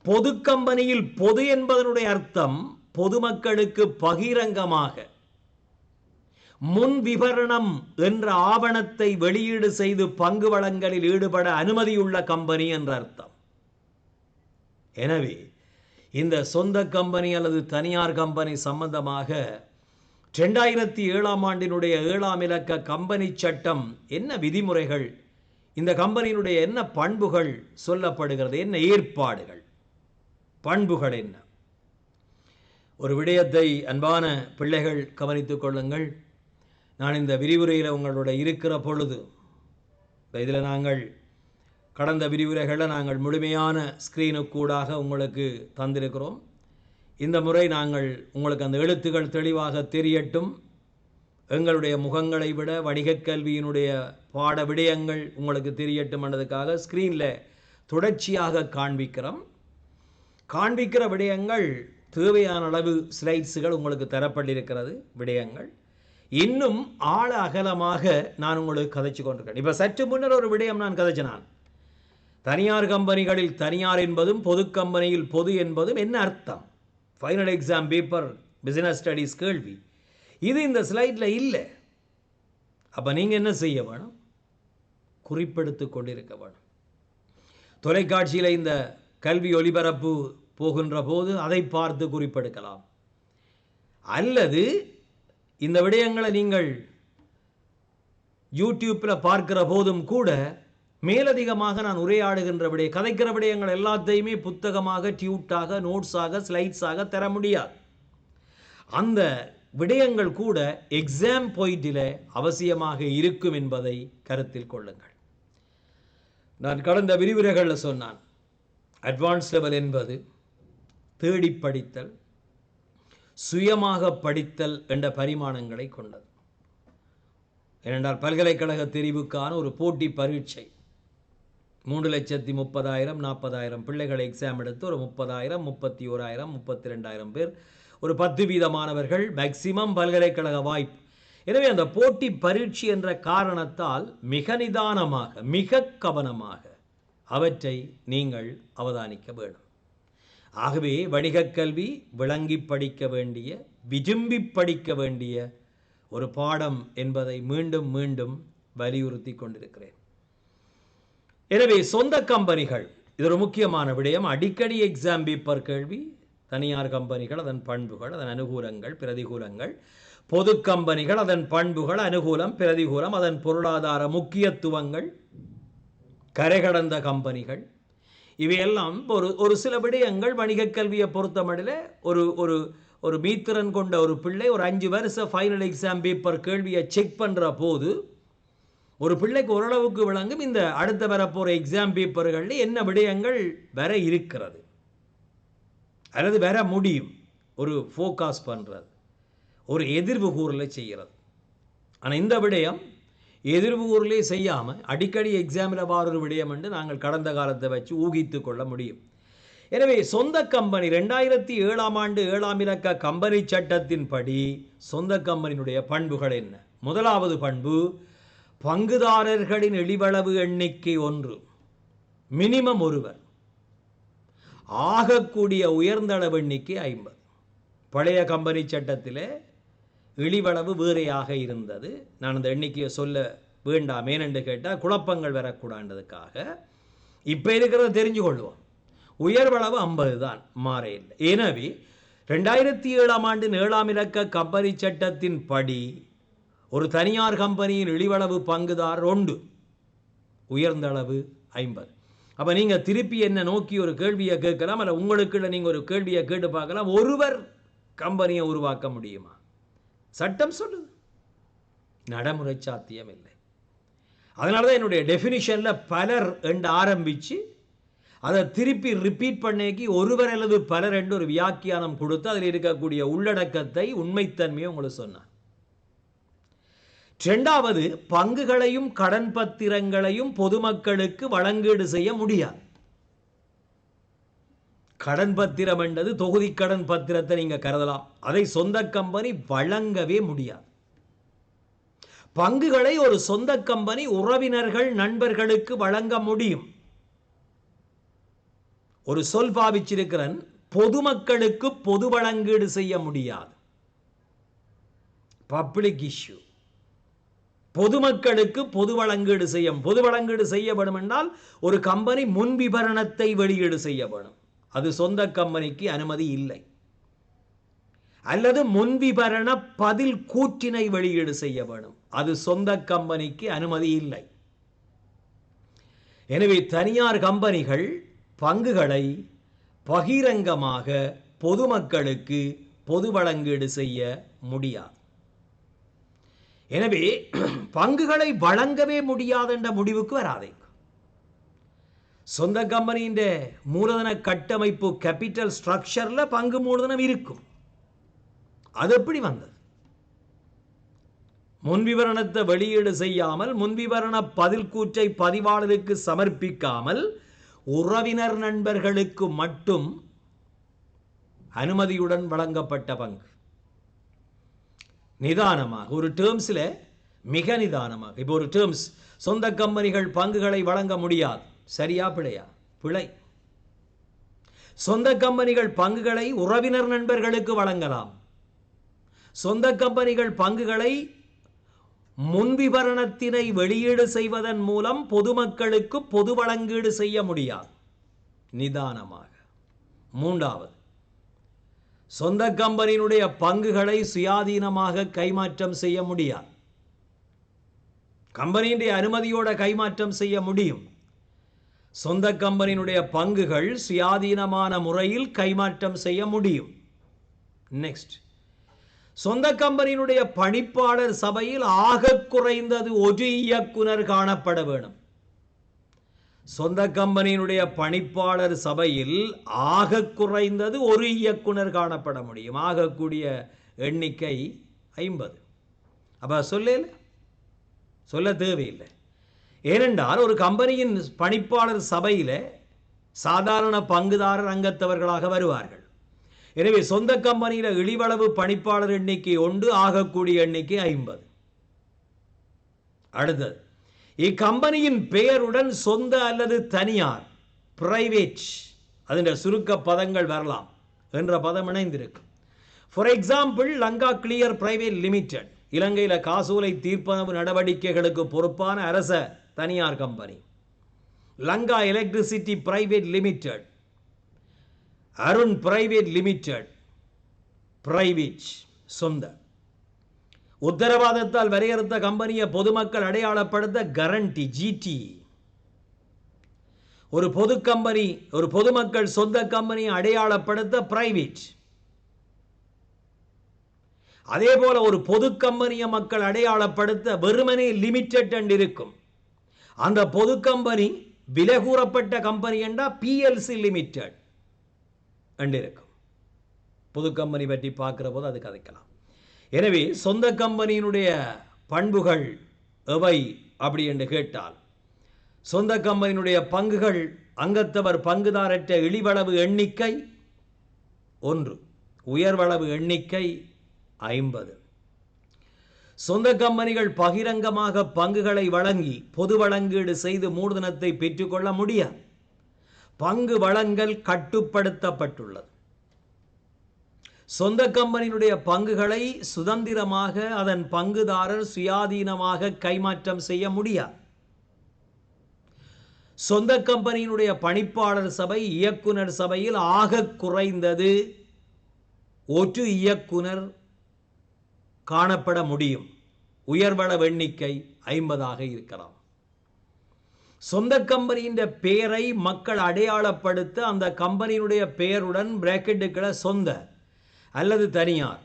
பொது கம்பெனியில் பொது என்பதனுடைய அர்த்தம், பொதுமக்களுக்கு பகிரங்கமாக முன் விவரணம் என்ற ஆவணத்தை வெளியீடு செய்து பங்கு வழங்கலில் ஈடுபட அனுமதியுள்ள கம்பெனி என்ற அர்த்தம். எனவே இந்த சொந்த கம்பெனி அல்லது தனியார் கம்பெனி சம்பந்தமாக 2007ஆம் ஆண்டினுடைய 7ஆம் இலக்க கம்பெனி சட்டம் என்ன விதிமுறைகள், இந்த கம்பெனியினுடைய என்ன பண்புகள் சொல்லப்படுகிறது, என்ன ஏற்பாடுகள், பண்புகள் என்ன? ஒரு விடயத்தை அன்பான பிள்ளைகள் கவனித்துக் கொள்ளுங்கள். நான் இந்த விரிவுரையில் உங்களோட இருக்கிற பொழுது, இதில் நாங்கள் கடந்த விரிவுரைகளை நாங்கள் முழுமையான ஸ்க்ரீனுக்கூடாக உங்களுக்கு தந்திருக்கிறோம். இந்த முறை நாங்கள் உங்களுக்கு அந்த எழுத்துக்கள் தெளிவாக தெரியட்டும், எங்களுடைய முகங்களை விட வணிகக் கல்வியினுடைய பாட விடயங்கள் உங்களுக்கு தெரியட்டும் என்றதுக்காக ஸ்க்ரீனில் தொடர்ச்சியாக காண்பிக்கிற விடயங்கள் தேவையான அளவு ஸ்லைட்ஸுகள் உங்களுக்கு தரப்பட்டிருக்கிறது. விடயங்கள் இன்னும் ஆழ அகலமாக நான் உங்களுக்கு கதைச்சு கொண்டிருக்கேன். இப்போ சற்று முன்னர் ஒரு விடயம் நான் கதைச்சினான். தனியார் கம்பெனிகளில் தனியார் என்பதும் பொது கம்பெனியில் பொது என்பதும் என்ன அர்த்தம்? Final exam paper business studies கேள்வி இது இந்த ஸ்லைடில் இல்லை. அப்போ நீங்கள் என்ன செய்ய வேணும்? குறிப்பெடுத்து கொண்டிருக்க வேணும். தொலைக்காட்சியில் இந்த கல்வி ஒளிபரப்பு போகின்ற போது அதை பார்த்து குறிப்பெடுக்கலாம். அல்லது இந்த விடயங்களை நீங்கள் யூடியூப்பில் பார்க்கிற போதும் கூட மேலதிகமாக நான் உரையாடுகின்ற கதைக்கிற விடயங்கள் எல்லாத்தையுமே புத்தகமாக, டியூட்டாக, நோட்ஸாக, ஸ்லைட்ஸாக தர முடியாது. அந்த விடயங்கள் கூட எக்ஸாம் பாயிண்டில் அவசியமாக இருக்கும் என்பதை கருத்தில் கொள்ளுங்கள். நான் கடந்த விரிவுரைகளில் சொன்னான், அட்வான்ஸ் லெவல் என்பது தேடி படித்தல், சுயமாக படித்தல் என்ற பரிமாணங்களை கொண்டது. ஏனென்றால் பல்கலைக்கழக தெரிவுக்கான ஒரு போட்டி பரீட்சை 3,30,000 40,000 பிள்ளைகளை எக்ஸாம் எடுத்து ஒரு 30,000 31,000 32,000 பேர், ஒரு 10% மாணவர்கள் மேக்சிமம் பல்கலைக்கழக வாய்ப்பு. எனவே அந்த போட்டி பரீட்சை என்ற காரணத்தால் மிக நிதானமாக, மிக கவனமாக அவற்றை நீங்கள் அவதானிக்க வேண்டும். ஆகவே வணிகக் கல்வி விளங்கி படிக்க வேண்டிய, விரும்பி படிக்க வேண்டிய ஒரு பாடம் என்பதை மீண்டும் மீண்டும் வலியுறுத்தி கொண்டிருக்கிறேன். எனவே சொந்த கம்பெனிகள் இது ஒரு முக்கியமான விடயம். அடிக்கடி எக்ஸாம் பேப்பர் கேள்வி. தனியார் கம்பெனிகள், அதன் பண்புகள், அதன் அனுகூலங்கள், பிரதிகூலங்கள். பொது கம்பெனிகள், அதன் பண்புகள், அனுகூலம், பிரதிகூலம், அதன் பொருளாதார முக்கியத்துவங்கள். கரைகடந்த கம்பெனிகள், இவையெல்லாம் ஒரு சில விடயங்கள் வணிகக் கல்வியை பொறுத்தமட்டில் ஒரு மீத்திறன் கொண்ட ஒரு பிள்ளை ஒரு 5 வருஷ ஃபைனல் எக்ஸாம் பேப்பர் கேள்வியை செக் பண்ணுற போது ஒரு பிள்ளைக்கு ஓரளவுக்கு விளங்கும் இந்த அடுத்த வரப்போகிற எக்ஸாம் பேப்பர்களில் என்ன விடயங்கள் வர இருக்கிறது அல்லது வர முடியும். ஒரு ஃபோக்காஸ் பண்ணுறது, ஒரு எதிர்வு கூறலை செய்கிறது. ஆனால் இந்த விடயம் எதிர்வு கூறலே செய்யாமல் அடிக்கடி எக்ஸாமில் வார விடயம் என்று நாங்கள் கடந்த காலத்தை வச்சு ஊகித்து கொள்ள முடியும். எனவே சொந்த கம்பெனி 2007ஆம் ஆண்டு 7ஆம் இலக்க கம்பெனி சட்டத்தின்படி சொந்த கம்பெனியினுடைய பண்புகள் என்ன? முதலாவது பண்பு, பங்குதாரர்களின் இழிவளவு எண்ணிக்கை 1, மினிமம் ஒருவர், ஆகக்கூடிய உயர்ந்தளவு எண்ணிக்கை 50. பழைய கம்பெனி சட்டத்தில் இழிவளவு வேறையாக இருந்தது. நான் அந்த எண்ணிக்கையை சொல்ல வேண்டாம், ஏனென்று கேட்டால் குழப்பங்கள் வரக்கூடாதுக்காக. இப்போ இருக்கிறத தெரிஞ்சு கொள்வோம். உயர்வளவு 50 தான், மாற இல்லை. எனவே 2007ஆம் ஆண்டு 7ஆம் இலக்க கம்பெனி சட்டத்தின் படி ஒரு தனியார் கம்பெனியின் இழிவளவு பங்குதார் 1, உயர்ந்தளவு 50. அப்போ நீங்கள் திருப்பி என்ன நோக்கி ஒரு கேள்வியை கேட்கலாம், அல்ல உங்களுக்குள்ள நீங்கள் ஒரு கேள்வியை கேட்டு பார்க்கலாம், ஒருவர் கம்பெனியை உருவாக்க முடியுமா? சட்டம் சொல்லுது, நடைமுறை சாத்தியம் இல்லை. அதனால தான் என்னுடைய டெஃபினிஷனில் பலர் என்று ஆரம்பித்து அதை திருப்பி ரிப்பீட் பண்ணேக்கி ஒருவர் அல்லது பலர் என்று ஒரு வியாக்கியானம் கொடுத்து அதில் இருக்கக்கூடிய உள்ளடக்கத்தை, உண்மைத்தன்மையை உங்களுக்கு சொன்னார். 2வது, பங்குகளையும் கடன் பத்திரங்களையும் பொதுமக்களுக்கு வழங்கீடு செய்ய முடியாது. கடன் பத்திரம் என்றது தொகுதி கடன் பத்திரத்தை நீங்க கருதலாம், அதை சொந்த கம்பெனி வழங்கவே முடியாது. பங்குகளை ஒரு சொந்த கம்பெனி உறவினர்கள், நண்பர்களுக்கு வழங்க முடியும். ஒரு சொல் பாவிச்சிருக்கிறன், பொதுமக்களுக்கு பொது வழங்கீடு செய்ய முடியாது. Public issue. பொதுமக்களுக்கு பொது வழங்கீடு செய்யப்படும் என்றால் ஒரு கம்பெனி முன் விவரணத்தை வெளியீடு செய்யப்படும், அது சொந்த கம்பெனிக்கு அனுமதி இல்லை. அல்லது முன்விவரண பதில் கூற்றினை வெளியீடு செய்ய வேண்டும், அது சொந்த கம்பெனிக்கு அனுமதி இல்லை. எனவே தனியார் கம்பெனிகள் பங்குகளை பகிரங்கமாக பொதுமக்களுக்கு பொது வழங்கீடு செய்ய முடியாது. எனவே பங்குகளை வழங்கவே முடியாது என்ற முடிவுக்கு வராதே. சொந்த கம்பெனியின் மூலதன கட்டமைப்பு, கேபிட்டல் ஸ்ட்ரக்சர்ல பங்கு மூலதனம் இருக்கும். அது எப்படி வந்தது? முன்விவரணத்தை வெளியீடு செய்யாமல் முன்விவரண பதில் கூற்றை பதிவாளருக்கு சமர்ப்பிக்காமல் உறவினர் நண்பர்களுக்கு மட்டும் அனுமதியுடன் வழங்கப்பட்ட பங்கு. நிதானமாக ஒரு டேர்ம்ஸில் மிக நிதானமாக. இப்போ ஒரு டேர்ம்ஸ் சொந்த கம்பெனிகள் பங்குகளை வழங்க முடியாது. சரியா பிழையா? பிழை. சொந்த கம்பெனிகள் பங்குகளை உறவினர் நண்பர்களுக்கு வழங்கலாம். சொந்த கம்பெனிகள் பங்குகளை முன்விவரணத்தினை வெளியீடு செய்வதன் மூலம் பொதுமக்களுக்கு பொது வழங்கீடு செய்ய முடியாது. நிதானமாக. மூன்றாவது, சொந்த கம்பெனியினுடைய பங்குகளை சுயாதீனமாக கைமாற்றம் செய்ய முடியாது. கம்பெனியுடைய அனுமதியோட கைமாற்றம் செய்ய முடியும். சொந்த கம்பெனியினுடைய பங்குகள் சுயாதீனமான முறையில் கைமாற்றம் செய்ய முடியும். நெக்ஸ்ட், சொந்த கம்பெனியினுடைய பணிப்பாளர் சபையில் ஆக குறைந்தது ஒரு இயக்குனர் காணப்பட வேண்டும். சொந்த கம்பெனியினுடைய பணிப்பாளர் சபையில் ஆக குறைந்தது ஒரு இயக்குனர் காணப்பட முடியும். ஆகக்கூடிய எண்ணிக்கை 50. அப்ப சொல்ல தேவையில்லை. ஏனென்றால் ஒரு கம்பெனியின் பணிப்பாளர் சபையில் சாதாரண பங்குதாரர் அங்கத்தவர்களாக வருவார்கள். எனவே சொந்த கம்பெனியில் இழிவளவு பணிப்பாளர் எண்ணிக்கை 1, ஆகக்கூடிய எண்ணிக்கை 50. அடுத்தது, இக்கம்பெனியின் பெயருடன் சொந்த அல்லது தனியார் பிரைவேட் அதன் சுருக்க பதங்கள் வரலாம் என்ற பதம் இணைந்திருக்கும். For example, Lanka clear private limited இலங்கையில் காசோலை தீர்ப்பனவு நடவடிக்கைகளுக்கு பொறுப்பான அரச தனியார் company. Lanka electricity private limited, Arun private limited private சொந்த. உத்தரவாதத்தால் வரையறுத்த கம்பெனியை பொதுமக்கள் அடையாளப்படுத்த கரண்டி ஜிடி. ஒரு பொது கம்பெனி, ஒரு பொதுமக்கள் சொந்த கம்பெனியை அடையாளப்படுத்த பிரைவேட். அதே போல ஒரு பொது கம்பெனியை மக்கள் அடையாளப்படுத்த வெறுமனே லிமிடெட் என்று இருக்கும். அந்த பொது கம்பெனி விலை கூறப்பட்ட கம்பெனி என்றா பிஎல்சி லிமிடெட் என்று இருக்கும். பொது கம்பெனி பற்றி பார்க்கிற போது அது கதைக்கலாம். எனவே சொந்த கம்பெனியினுடைய பண்புகள் எவை அப்படி என்று கேட்டால், சொந்த கம்பெனியினுடைய பங்குகள் அங்கத்தவர் பங்குதாரற்ற இழிவளவு எண்ணிக்கை 1, உயர்வளவு எண்ணிக்கை 50. சொந்த கம்பெனிகள் பகிரங்கமாக பங்குகளை வழங்கி பொது வழங்கீடு செய்து மூலதனத்தை பெற்றுக்கொள்ள முடியாது. பங்கு வழங்கல் கட்டுப்படுத்தப்பட்டுள்ளது. சொந்த கம்பெனியினுடைய பங்குகளை சுதந்திரமாக அதன் பங்குதாரர் சுயாதீனமாக கைமாற்றம் செய்ய முடியாது. சொந்த கம்பெனியினுடைய பணிப்பாளர் சபை இயக்குனர் சபையில் ஆக குறைந்தது ஒரு இயக்குனர் காணப்பட முடியும். உயர்வளவு எண்ணிக்கை 50 இருக்கலாம். சொந்த கம்பெனியின் பெயரை மக்கள் அடையாளப்படுத்த அந்த கம்பெனியினுடைய பெயருடன் பிராக்கெட்டுகளை சொந்த அல்லது தனியார்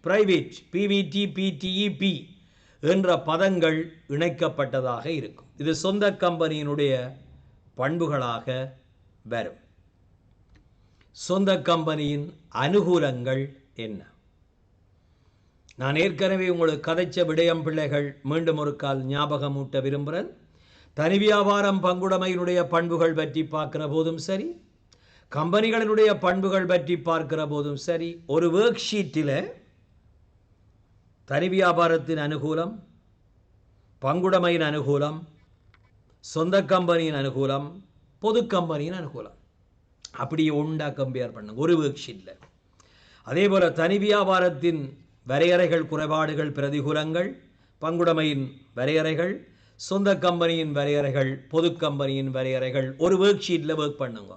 பிரைவேட் பிவிடி பிடிஇபி என்ற பதங்கள் இணைக்கப்பட்டதாக இருக்கும். இது சொந்த கம்பெனியினுடைய பண்புகளாக வரும். சொந்த கம்பெனியின் அனுகூலங்கள் என்ன? நான் ஏற்கனவே உங்களுக்கு கதைச்ச விடயம் பிள்ளைகள் மீண்டும் ஒரு கால் ஞாபகமூட்ட விரும்புகிறேன். தனி வியாபாரம் பங்குடைமையினுடைய பண்புகள் பற்றி பார்க்கிற போதும் சரி, கம்பெனிகளினுடைய பண்புகள் பற்றி பார்க்கிற போதும் சரி, ஒரு ஒர்க் ஷீட்டில் தனி வியாபாரத்தின் அனுகூலம், பங்குடைமையின் அனுகூலம், சொந்த கம்பெனியின் அனுகூலம், பொது கம்பெனியின் அனுகூலம் அப்படியே ஒன்றா கம்பேர் பண்ணுங்க ஒரு ஒர்க் ஷீட்டில். அதே போல் தனி வியாபாரத்தின் வரையறைகள், குறைபாடுகள், பிரதிகூலங்கள், பங்குடைமையின் வரையறைகள், சொந்த கம்பெனியின் வரையறைகள், பொது கம்பெனியின் வரையறைகள் ஒரு ஒர்க் ஷீட்டில் ஒர்க் பண்ணுங்க.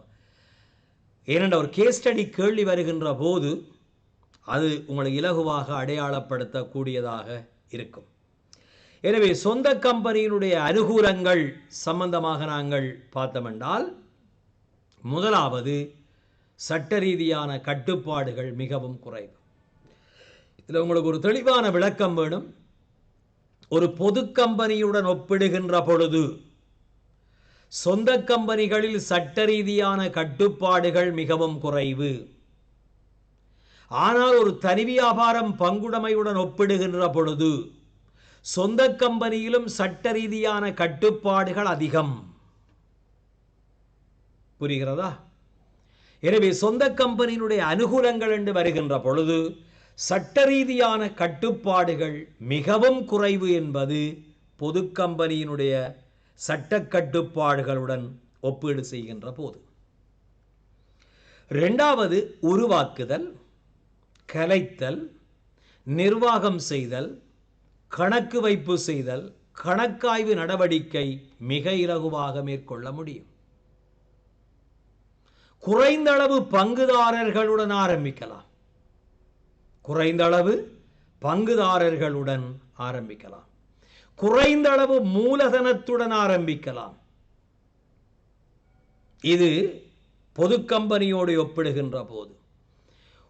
ஏனென்ற ஒரு கேஸ் ஸ்டடி கேள்வி வருகின்ற போது அது உங்களுக்கு இலகுவாக அடையாளப்படுத்தக்கூடியதாக இருக்கும். எனவே சொந்த கம்பெனியினுடைய அனுகூலங்கள் சம்பந்தமாக நாங்கள் பார்த்தோமென்றால், முதலாவது சட்ட ரீதியான கட்டுப்பாடுகள் மிகவும் குறைவு. இதில் உங்களுக்கு ஒரு தெளிவான விளக்கம் வேணும். ஒரு பொது கம்பெனியுடன் ஒப்பிடுகின்ற பொழுது சொந்த கம்பெனிகளில் சட்ட ரீதியான கட்டுப்பாடுகள் மிகவும் குறைவு. ஆனால் ஒரு தனி வியாபாரம் பங்குடைமையுடன் ஒப்பிடுகின்ற பொழுது சொந்த கம்பெனியிலும் சட்ட ரீதியான கட்டுப்பாடுகள் அதிகம். புரிகிறதா? எனவே சொந்த கம்பெனியினுடைய அனுகூலங்கள் என்று வருகின்ற பொழுது சட்ட ரீதியான கட்டுப்பாடுகள் மிகவும் குறைவு என்பது பொது கம்பெனியினுடைய சட்ட கட்டுப்பாடுகளுடன் ஒப்பீடு செய்கின்ற போது. இரண்டாவது, உருவாக்குதல், கலைத்தல், நிர்வாகம் செய்தல், கணக்கு வைப்பு செய்தல், கணக்காய்வு நடவடிக்கை மிக இலகுவாக மேற்கொள்ள முடியும். குறைந்த அளவு பங்குதாரர்களுடன் ஆரம்பிக்கலாம். குறைந்த அளவு பங்குதாரர்களுடன் ஆரம்பிக்கலாம். குறைந்த அளவு மூலதனத்துடன் ஆரம்பிக்கலாம். இது பொது கம்பெனியோடு ஒப்பிடுகின்ற போது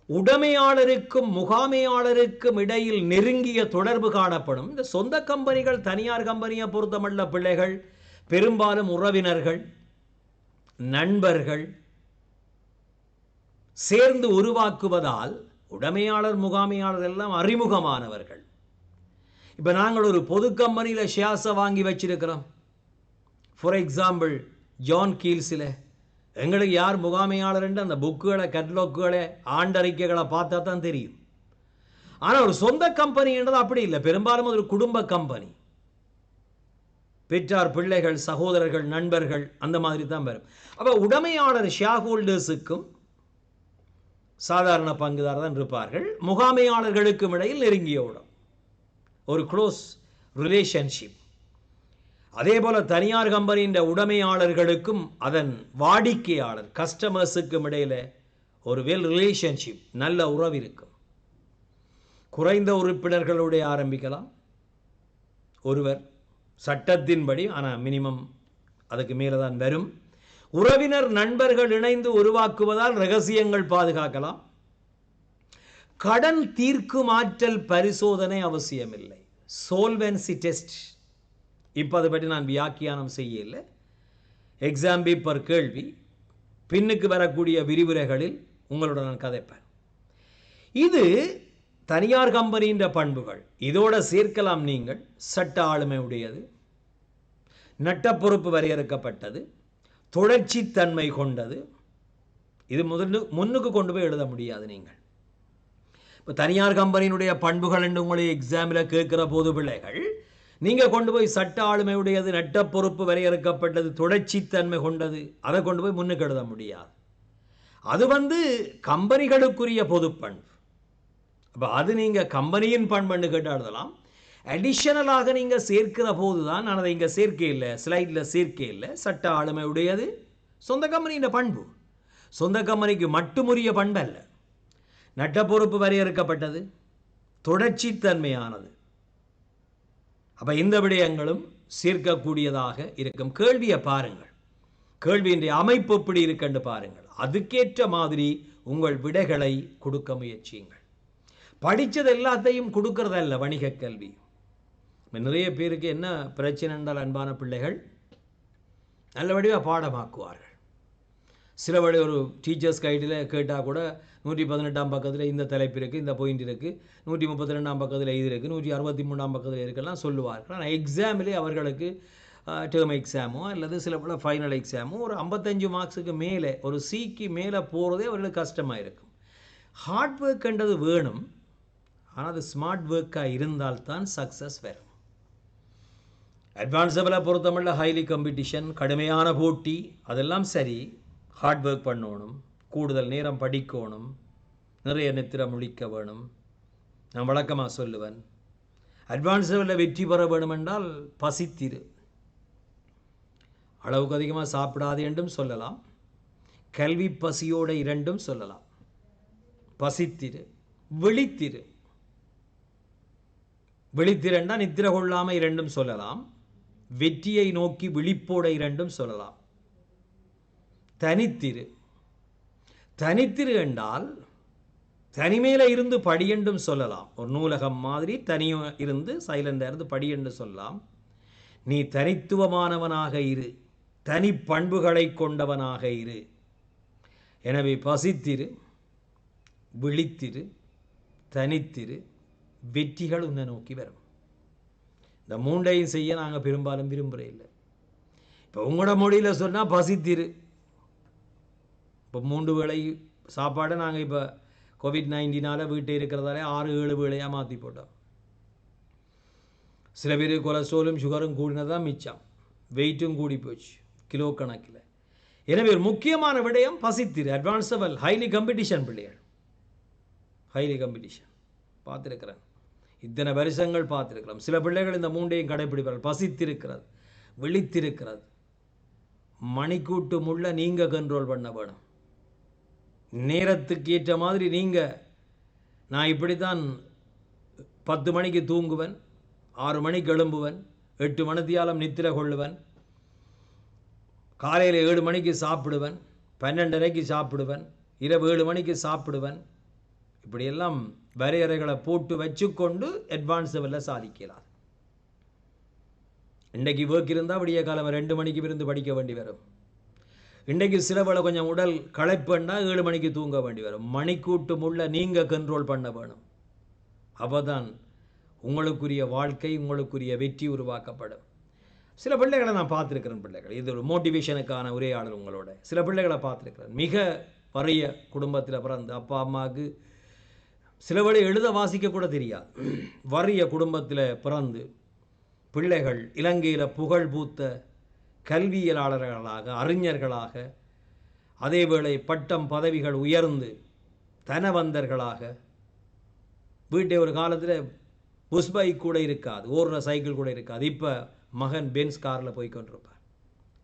உடைமையாளருக்கும் முகாமையாளருக்கும் இடையில் நெருங்கிய தொடர்பு காணப்படும். இந்த சொந்த கம்பெனிகள், தனியார் கம்பெனியை பொறுத்தமல்ல பிள்ளைகள், பெரும்பாலும் உறவினர்கள், நண்பர்கள் சேர்ந்து உருவாக்குவதால் உடைமையாளர் முகாமையாளர் எல்லாம் அறிமுகமானவர்கள். இப்போ நாங்கள் ஒரு பொது கம்பெனியில் ஷேர்ஸை வாங்கி வச்சிருக்கிறோம். ஃபார் எக்ஸாம்பிள் ஜான் கீல்ஸில் எங்களுக்கு யார் முகாமையாளர் என்று அந்த புக்குகளை, கேட்டலாக்குகளை, ஆண்டறிக்கைகளை பார்த்தா தான் தெரியும். ஆனால் ஒரு சொந்த கம்பெனின்றது அப்படி இல்லை. பெரும்பாலும் ஒரு குடும்ப கம்பெனி. பெற்றார், பிள்ளைகள், சகோதரர்கள், நண்பர்கள் அந்த மாதிரி தான் வரும். அப்போ உடைமையாளர் ஷேர் ஹோல்டர்ஸுக்கும் சாதாரண பங்குதாரர் தான் இருப்பார்கள். முகாமையாளர்களுக்கும் இடையில் நெருங்கிய ஒரு க்ளோஸ் ரிலேஷன்ஷிப். அதே போல தனியார் கம்பெனியின் உடைமையாளர்களுக்கும் அதன் வாடிக்கையாளர் கஸ்டமர்ஸுக்கும் இடையில ஒரு வெல் ரிலேஷன்ஷிப், நல்ல உறவு இருக்கும். குறைந்த உறுப்பினர்களுடைய ஆரம்பிக்கலாம் ஒருவர், சட்டத்தின்படி, ஆனால் மினிமம் அதுக்கு மேலே தான் வரும். உறவினர், நண்பர்கள் இணைந்து உருவாக்குவதால் ரகசியங்கள் பாதுகாக்கலாம். கடன் தீர்க்கும் ஆற்றல் பரிசோதனை அவசியமில்லை. சோல்வென்சி டெஸ்ட், இப்போ அதை பற்றி நான் வியாக்கியானம் செய்யல. எக்ஸாம் பேப்பர் கேள்வி, பின்னுக்கு வரக்கூடிய விரிவுரைகளில் உங்களோட நான் கதைப்பேன். இது தனியார் கம்பெனியின் பண்புகள். இதோட சேர்க்கலாம் நீங்கள் சட்ட ஆளுமை உடையது, நட்ட பொறுப்பு வரையறுக்கப்பட்டது, தொடர்ச்சி தன்மை கொண்டது. இது முன்னுக்கு கொண்டு போய் எழுத முடியாது. நீங்கள் இப்போ தனியார் கம்பெனியினுடைய பண்புகள் என்று உங்களை எக்ஸாமில் கேட்கிற போது பிள்ளைகள், நீங்கள் கொண்டு போய் சட்ட ஆளுமை உடையது, நட்ட பொறுப்பு வரையறுக்கப்பட்டது, தொடர்ச்சி தன்மை கொண்டது, அதை கொண்டு போய் முன்னுக்கு எழுத முடியாது. அது கம்பெனிகளுக்குரிய பொது பண்பு. அப்போ அது நீங்கள் கம்பெனியின் பண்புன்னு கேட்டு எழுதலாம். அடிஷனலாக நீங்கள் சேர்க்கிற போது தான், நான் அதை இங்கே சேர்க்க இல்லை, ஸ்லைடில் சேர்க்க இல்லை. சட்ட ஆளுமை உடையது சொந்த கம்பெனியின் பண்பு. சொந்த கம்பெனிக்கு மட்டுமுரிய பண்பு அல்ல. நட்ட பொறுப்பு வரையறுக்கப்பட்டது, தொடர்ச்சி தன்மையானது. அப்போ இந்த விடயங்களும் சேர்க்கக்கூடியதாக இருக்கும். கேள்வியை பாருங்கள், கேள்வியின் அமைப்பு எப்படி இருக்குன்னு பாருங்கள். அதுக்கேற்ற மாதிரி உங்கள் விடைகளை கொடுக்க முயற்சியுங்கள். படித்தது எல்லாத்தையும் கொடுக்கறதல்ல வணிக கல்வி. நிறைய பேருக்கு என்ன பிரச்சனை என்றால், அன்பான பிள்ளைகள், நல்ல வடிவாக பாடமாக்குவார்கள். சில வழி ஒரு டீச்சர்ஸ் கைடில் கேட்டால் கூட 118ஆம் பக்கத்தில் இந்த தலைப்பு இருக்குது, இந்த பாயிண்ட் இருக்குது, 132ஆம் பக்கத்தில் இது இருக்குது, 163ஆம் பக்கத்தில் இருக்குலாம் சொல்லுவார்கள். ஆனால் எக்ஸாமிலே அவர்களுக்கு டேர்ம் எக்ஸாமோ அல்லது சில பல ஃபைனல் எக்ஸாமோ ஒரு 55 மார்க்ஸுக்கு மேலே, ஒரு சிக்கு மேலே போகிறதே அவர்களுக்கு கஷ்டமாக இருக்கும். ஹார்ட் ஒர்க்ன்றது வேணும், ஆனால் அது ஸ்மார்ட் ஒர்க்காக இருந்தால்தான் சக்ஸஸ் வரும். அட்வான்ஸ் லெவலை பொறுத்தமல்ல ஹைலி காம்படிஷன், கடுமையான போட்டி, அதெல்லாம் சரி. ஹார்ட் ஒர்க் பண்ணணும், கூடுதல் நேரம் படிக்கணும், நிறைய நித்திர முழிக்க வேணும். நான் வழக்கமாக சொல்லுவேன், அட்வான்ஸ் லெவலில் வெற்றி பெற வேணும் என்றால் பசித்திரு. அளவுக்கு அதிகமாக சாப்பிடாது என்றும் சொல்லலாம், கல்வி பசியோட இரண்டும் சொல்லலாம். பசித்திரு, விழித்திரு. விழித்திரண்டா நித்திர கொள்ளாமல் இரண்டும் சொல்லலாம். வெற்றியை நோக்கி விழிப்போட இரண்டும் சொல்லலாம். தனித்திரு. தனித்திரு என்றால் தனிமேல இருந்து படியென்றும் சொல்லலாம். ஒரு நூலகம் மாதிரி தனியாக இருந்து சைலண்டாக இருந்து படியென்று சொல்லலாம். நீ தனித்துவமானவனாக இரு, தனி பண்புகளை கொண்டவனாக இரு. எனவே பசித்திரு, விழித்திரு, தனித்திரு, வெற்றிகள் உன்னை நோக்கி வரும். இந்த மூண்டையும் செய்ய நாங்கள் பெரும்பாலும் விரும்புகிறே இல்லை. இப்போ உங்களோட மொழியில் சொன்னால் பசித்திரு. இப்போ 3 வேளை சாப்பாடை நாங்கள் இப்போ COVID-19 வீட்டை இருக்கிறதாலே 6-7 வேளையாக மாற்றி போட்டோம். சில பேர் கொலஸ்ட்ராலும் சுகரும் கூடினதான் மிச்சம், வெயிட்டும் கூடி போச்சு கிலோ கணக்கில். எனவே ஒரு முக்கியமான விடயம் பசித்திரு. அட்வான்ஸபிள் ஹைலி காம்படிஷன் பிள்ளைகள், ஹைலி காம்படிஷன் பார்த்துருக்கிறேன், இத்தனை வருஷங்கள் பார்த்துருக்கிறோம். சில பிள்ளைகள் இந்த மூண்டையும் கடைப்பிடிப்பார்கள். பசித்திருக்கிறது, விழித்திருக்கிறது, மணிக்கூட்டு முள்ள நீங்கள் கண்ட்ரோல் பண்ண வேணும். நேரத்துக்கு ஏற்ற மாதிரி நீங்கள், நான் இப்படித்தான் 10 மணிக்கு தூங்குவேன், 6 மணிக்கு எழும்புவேன், 8 மணித்தியாலம் நித்திர கொள்ளுவேன், காலையில் 7 மணிக்கு சாப்பிடுவேன், 12:30க்கு சாப்பிடுவேன், இரவு 7 மணிக்கு சாப்பிடுவேன். இப்படியெல்லாம் வரையறைகளை போட்டு வச்சுக்கொண்டு அட்வான்ஸ் லெவலில் சாதிக்கலாம். இன்றைக்கு ஒர்க் இருந்தால் விடிய காலம் 2 மணிக்கு இருந்து படிக்க வேண்டி வரும். இன்றைக்கு சில வேளை கொஞ்சம் உடல் களைப்புன்னா 7 மணிக்கு தூங்க வேண்டி வரும். மணிக்கூட்டு முள்ள நீங்கள் கண்ட்ரோல் பண்ண வேணும். அப்போ தான் உங்களுக்குரிய வாழ்க்கை, உங்களுக்குரிய வெற்றி உருவாக்கப்படும். சில பிள்ளைகளை நான் பார்த்துருக்கிறேன். பிள்ளைகள், இது ஒரு மோட்டிவேஷனுக்கான உரையாடல் உங்களோட. சில பிள்ளைகளை பார்த்துருக்கிறேன், மிக வறிய குடும்பத்தில் பிறந்து, அப்பா அம்மாவுக்கு சில வேளை எழுத வாசிக்க கூட தெரியாது, வறிய குடும்பத்தில் பிறந்து பிள்ளைகள் இலங்கையில் புகழ் பூத்த கல்வியலாளர்களாக, அறிஞர்களாக, அதேவேளை பட்டம் பதவிகள் உயர்ந்து தனவந்தர்களாக, வீட்டை ஒரு காலத்தில் புஷ் பைக் கூட இருக்காது, ஓடுற சைக்கிள் கூட இருக்காது. இப்போ மகன் பென்ஸ் காரில் போய் கொண்டிருப்பார்.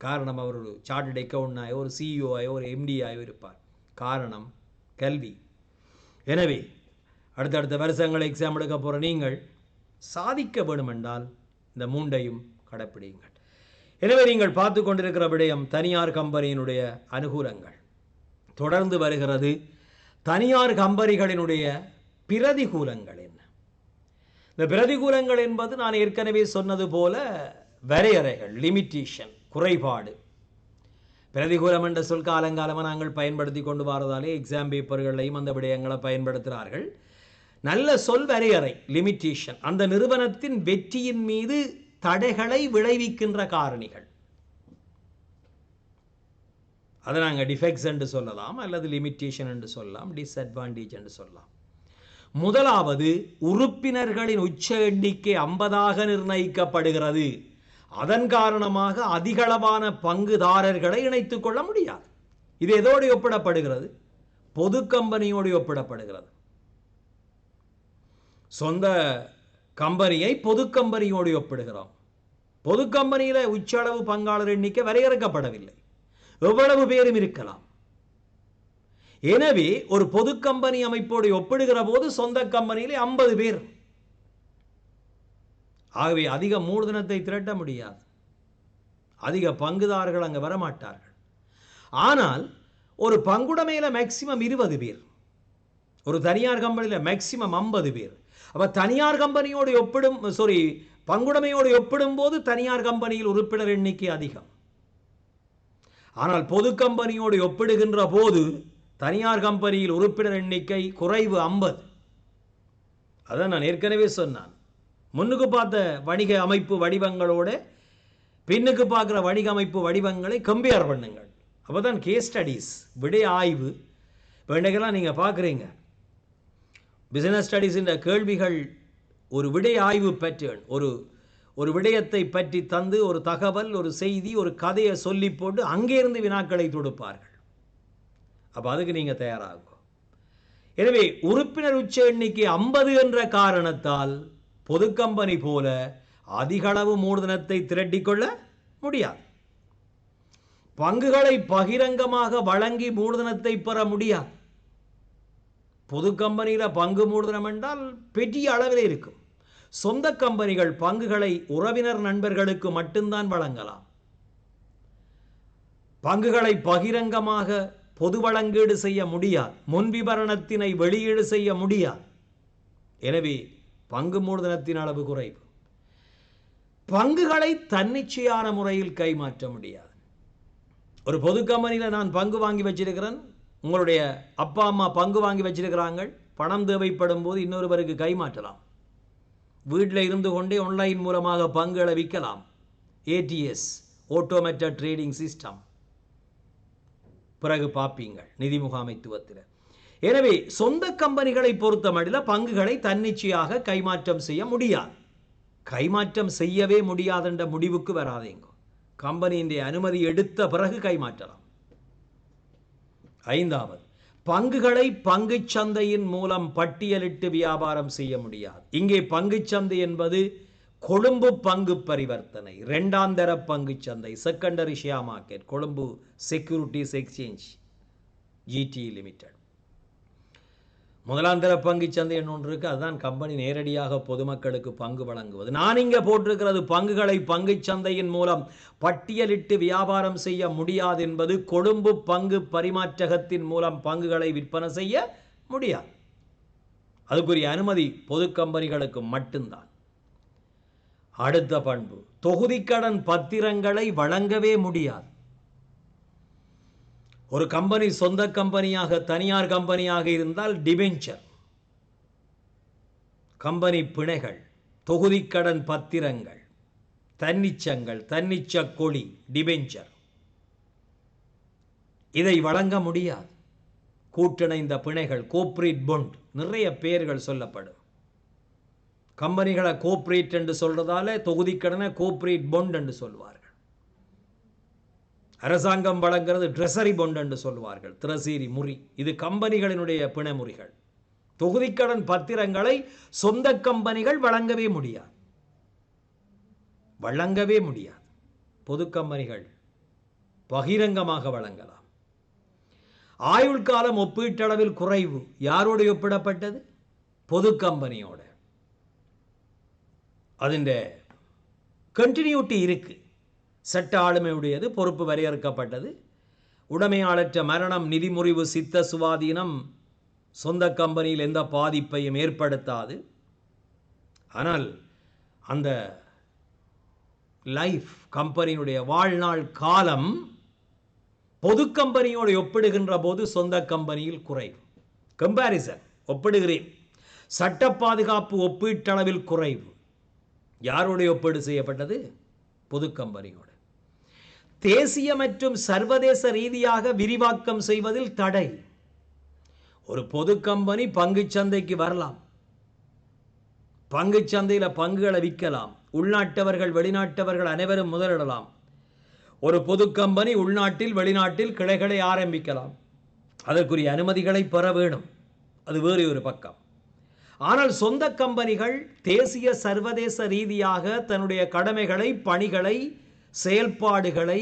காரணம், அவர் ஒரு சார்ட்டர்ட் அக்கௌண்டாயோ, ஒரு சிஇஓ ஆயோ, ஒரு எம்டி ஆயோ இருப்பார். காரணம் கல்வி. எனவே அடுத்தடுத்த வருஷங்கள் எக்ஸாம் எடுக்க போகிற நீங்கள் சாதிக்க வேண்டுமென்றால் இந்த மூண்டையும் கடைப்பிடியுங்கள். எனவே நீங்கள் பார்த்து கொண்டிருக்கிற விடயம் தனியார் கம்பெனியினுடைய அனுகூலங்கள். தொடர்ந்து வருகிறது தனியார் கம்பெனிகளினுடைய பிரதிகூலங்கள் என்ன? இந்த பிரதிகூலங்கள் என்பது நான் ஏற்கனவே சொன்னது போல வரையறைகள், லிமிட்டேஷன், குறைபாடு. பிரதிகூலம் என்ற சொல் காலங்காலமாக நாங்கள் பயன்படுத்தி கொண்டு வரதாலே எக்ஸாம் பேப்பர்களையும் அந்த விடயங்களை பயன்படுத்துகிறார்கள். நல்ல சொல் வரையறை, லிமிட்டேஷன். அந்த நிறுவனத்தின் வெற்றியின் மீது தடைகளை விளைவிக்கின்ற காரணிகள். அதை நாங்கள் டிஃபெக்ட்ஸ் என்று சொல்லலாம், அல்லது லிமிட்டேஷன் என்று சொல்லலாம், டிஸ்அட்வான்டேஜ் என்று சொல்லலாம். முதலாவது, உறுப்பினர்களின் உச்ச எண்ணிக்கை 50ஆக நிர்ணயிக்கப்படுகிறது. அதன் காரணமாக அதிகளவான பங்குதாரர்களை இணைத்துக் கொள்ள முடியாது. இது எதோடு ஒப்பிடப்படுகிறது? பொது கம்பெனியோடு ஒப்பிடப்படுகிறது. சொந்த கம்பெனியை பொது கம்பெனியோடு ஒப்பிடுகிறோம். பொது கம்பெனியில் உச்சளவு பங்காளர் எண்ணிக்கை வரையறுக்கப்படவில்லை, எவ்வளவு பேரும் இருக்கலாம். எனவே ஒரு பொது கம்பெனி அமைப்போடு ஒப்பிடுகிற போது சொந்த கம்பெனியிலே 50 பேர். ஆகவே அதிக மூலதனத்தை திரட்ட முடியாது, அதிக பங்குதாரர்கள் அங்கே வரமாட்டார்கள். ஆனால் ஒரு பங்குடைமையில மேக்சிமம் 20 பேர், ஒரு தனியார் கம்பெனியில் மேக்சிமம் 50 பேர். அப்ப தனியார் கம்பெனியோடு பங்குடைமையோடு ஒப்பிடும் போது தனியார் கம்பெனியில் உறுப்பினர் எண்ணிக்கை அதிகம். ஆனால் பொது கம்பெனியோடு ஒப்பிடுகின்ற போது தனியார் கம்பெனியில் உறுப்பினர் எண்ணிக்கை குறைவு, 50. அதான் நான் ஏற்கனவே சொன்னான். முன்னுக்கு பார்த்த வணிக அமைப்பு வடிவங்களோட பின்னுக்கு பார்க்குற வணிக அமைப்பு வடிவங்களை கம்பேர் பண்ணுங்கள். அப்போ தான் கேஸ் ஸ்டடீஸ், விடய ஆய்வு. இப்போ இன்றைக்கெல்லாம் நீங்கள் பார்க்குறீங்க பிஸ்னஸ் ஸ்டடீஸின் கேள்விகள் ஒரு விடய ஆய்வு பேட்டர்ன், ஒரு விடயத்தை பற்றி தந்து ஒரு தகவல், ஒரு செய்தி, ஒரு கதையை சொல்லி போட்டு அங்கேருந்து வினாக்களை தொடுப்பார்கள். அப்போ அதுக்கு நீங்கள் தயாராகும். எனவே உறுப்பினர் உச்ச எண்ணிக்கை 50 என்ற காரணத்தால் பொது கம்பெனி போல அதிகளவு மூலதனத்தை திரட்டிக்கொள்ள முடியாது. பங்குகளை பகிரங்கமாக வழங்கி மூலதனத்தை பெற முடியாது. பொது கம்பெனியில் பங்கு மூலதனம் என்றால் பெரிய அளவில் இருக்கும். சொந்த கம்பெனிகள் பங்குகளை உறவினர் நண்பர்களுக்கு மட்டும்தான் வழங்கலாம். பங்குகளை பகிரங்கமாக பொது வழங்கீடு செய்ய முடியாது, முன்விபரணத்தினை வெளியீடு செய்ய முடியாது. எனவே பங்கு மூலதனத்தின் அளவு குறைவு. பங்குகளை தன்னிச்சையான முறையில் கைமாற்ற முடியாது. ஒரு பொது கம்பெனியில் நான் பங்கு வாங்கி வச்சிருக்கிறேன், உங்களுடைய அப்பா அம்மா பங்கு வாங்கி வச்சிருக்கிறாங்க, பணம் தேவைப்படும் போது இன்னொருவருக்கு கைமாற்றலாம். வீட்டில் இருந்து கொண்டே ஆன்லைன் மூலமாக பங்குகளை விற்கலாம். ஏடிஎஸ், ஆட்டோமேட்டட் ட்ரேடிங் சிஸ்டம், பிறகு பார்ப்பீங்கள் நிதி முகாமைத்துவத்தில். எனவே சொந்த கம்பெனிகளை பொறுத்த மட்டில் பங்குகளை தன்னிச்சையாக கைமாற்றம் செய்ய முடியாது. கைமாற்றம் செய்யவே முடியாதென்ற முடிவுக்கு வராதேங்க. கம்பெனியின் அனுமதி எடுத்த பிறகு கைமாற்றலாம். 5வது, பங்குகளை பங்குச் சந்தையின் மூலம் பட்டியலிட்டு வியாபாரம் செய்ய முடியாது. இங்கே பங்குச் சந்தை என்பது கொழும்பு பங்கு பரிவர்த்தனை, 2ஆம் தர பங்குச் சந்தை, secondary share market, Colombo securities exchange GD limited. 1ஆம் தர பங்குச் சந்தை ஒன்று இருக்கு, அதுதான் கம்பெனி நேரடியாக பொதுமக்களுக்கு பங்கு வழங்குவது. நான் இங்கே போட்டிருக்கிறது பங்குகளை பங்குச் சந்தையின் மூலம் பட்டியலிட்டு வியாபாரம் செய்ய முடியாது என்பது கொழும்பு பங்கு பரிமாற்றகத்தின் மூலம் பங்குகளை விற்பனை செய்ய முடியாது. அதுக்குரிய அனுமதி பொது கம்பெனிகளுக்கு மட்டும்தான். அடுத்த பண்பு, தொகுதிக்கடன் பத்திரங்களை வழங்கவே முடியாது. ஒரு கம்பெனி சொந்த கம்பெனியாக தனியார் கம்பெனியாக இருந்தால் டிபெஞ்சர், கம்பெனி பிணைகள், தொகுதிக்கடன் பத்திரங்கள், தன்னிச்சங்கள், தன்னிச்ச கொடி, டிபெஞ்சர், இதை வழங்க முடியாது. கூட்டிணைந்த பிணைகள், கோப்ரேட் பொண்ட், நிறைய பெயர்கள் சொல்லப்படும். கம்பெனிகளை கோப்ரேட் என்று சொல்றதால தொகுதிக்கடனை கோப்ரேட் பொண்ட் என்று சொல்வார்கள். அரசாங்கம் வழங்குறது ட்ரெஸரி பொண்ட் என்று சொல்வார்கள், திரசீரி முறி. இது கம்பெனிகளினுடைய பிணைமுறிகள். தொகுதிக்கடன் பத்திரங்களை சொந்த கம்பெனிகள் வழங்கவே முடியாது, வழங்கவே முடியாது. பொது கம்பெனிகள் பகிரங்கமாக வழங்கலாம். ஆயுள் காலம் ஒப்பீட்டளவில் குறைவு. யாரோடு ஒப்பிடப்பட்டது? பொது கம்பெனியோட. அதிൻ്റെ கண்டினியூட்டி இருக்கு. சட்ட ஆளுமையுடையது, பொறுப்பு வரையறுக்கப்பட்டது. உடைமையாளற்ற மரணம், நிதி முறிவு, சித்த சுவாதீனம் சொந்த கம்பெனியில் எந்த பாதிப்பையும் ஏற்படுத்தாது. ஆனால் அந்த லைஃப், கம்பெனியினுடைய வாழ்நாள் காலம் பொது கம்பெனியோடு ஒப்பிடுகின்ற போது சொந்த கம்பெனியில் குறைவு. கம்பாரிசன், ஒப்பிடுகிறேன். சட்ட பாதுகாப்பு ஒப்பீட்டளவில் குறைவு. யாரோடு ஒப்பீடு செய்யப்பட்டது? பொது கம்பெனியோடு. தேசிய மற்றும் சர்வதேச ரீதியாக விரிவாக்கம் செய்வதில் தடை. ஒரு பொது கம்பெனி பங்குச் சந்தைக்கு வரலாம், பங்குச் சந்தையில் பங்குகளை விற்கலாம், உள்நாட்டவர்கள் வெளிநாட்டவர்கள் அனைவரும் முதலிடலாம். ஒரு பொது கம்பெனி உள்நாட்டில் வெளிநாட்டில் கிளைகளை ஆரம்பிக்கலாம். அதற்குரிய அனுமதிகளை பெற வேணும், அது வேறு ஒரு பக்கம். ஆனால் சொந்த கம்பெனிகள் தேசிய சர்வதேச ரீதியாக தன்னுடைய கடமைகளை, பணிகளை, செயல்பாடுகளை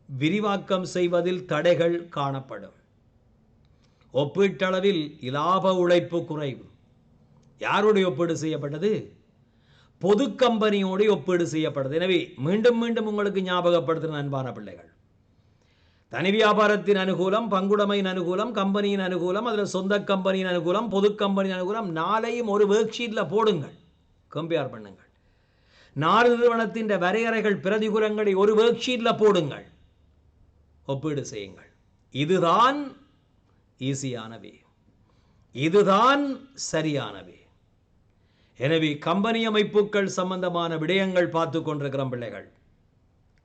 விரிவாக்கம் செய்வதில் தடைகள் காணப்படும். ஒப்பீட்டளவில் இலாப உழைப்பு குறைவு. யாரோடு ஒப்பீடு செய்யப்பட்டது? பொது கம்பெனியோடு ஒப்பீடு செய்யப்பட்டது. எனவே மீண்டும் மீண்டும் உங்களுக்கு ஞாபகப்படுத்துகிற அன்பான பிள்ளைகள், தனி வியாபாரத்தின் அனுகூலம், பங்குடைமையின் அனுகூலம், கம்பெனியின் அனுகூலம், அதில் சொந்த கம்பெனியின் அனுகூலம், பொது கம்பெனியின் அனுகூலம், நாளையும் ஒரு ஒர்க் ஷீட்டில் போடுங்கள், கம்பேர் பண்ணுங்கள். 4 நிறுவனத்தின் வரையறைகள், பிரதிகூலங்களை ஒரு ஒர்க் ஷீட்டில் போடுங்கள், ஒப்பீடு செய்யுங்கள். இதுதான் ஈஸியானவே, இதுதான் சரியானவே. எனவே கம்பெனி அமைப்புகள் சம்பந்தமான விடயங்கள் பார்த்து கொண்டிருக்கிற பிள்ளைகள்,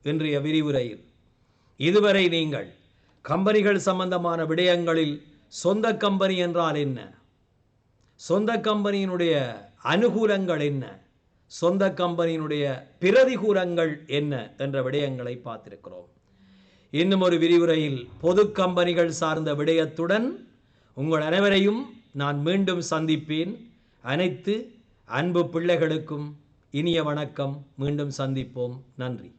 இன்றைய விரிவுரையில் இதுவரை நீங்கள் கம்பெனிகள் சம்பந்தமான விடயங்களில் சொந்த கம்பெனி என்றால் என்ன, சொந்த கம்பெனியினுடைய அனுகூலங்கள் என்ன, சொந்த கம்பெனியினுடைய பிரதிகூலங்கள் என்ன என்ற விடயங்களை பார்த்திருக்கிறோம். இன்னும் ஒரு விரிவுரையில் பொது கம்பெனிகள் சார்ந்த விடயத்துடன் உங்கள் அனைவரையும் நான் மீண்டும் சந்திப்பேன். அனைத்து அன்பு பிள்ளைகளுக்கும் இனிய வணக்கம். மீண்டும் சந்திப்போம். நன்றி.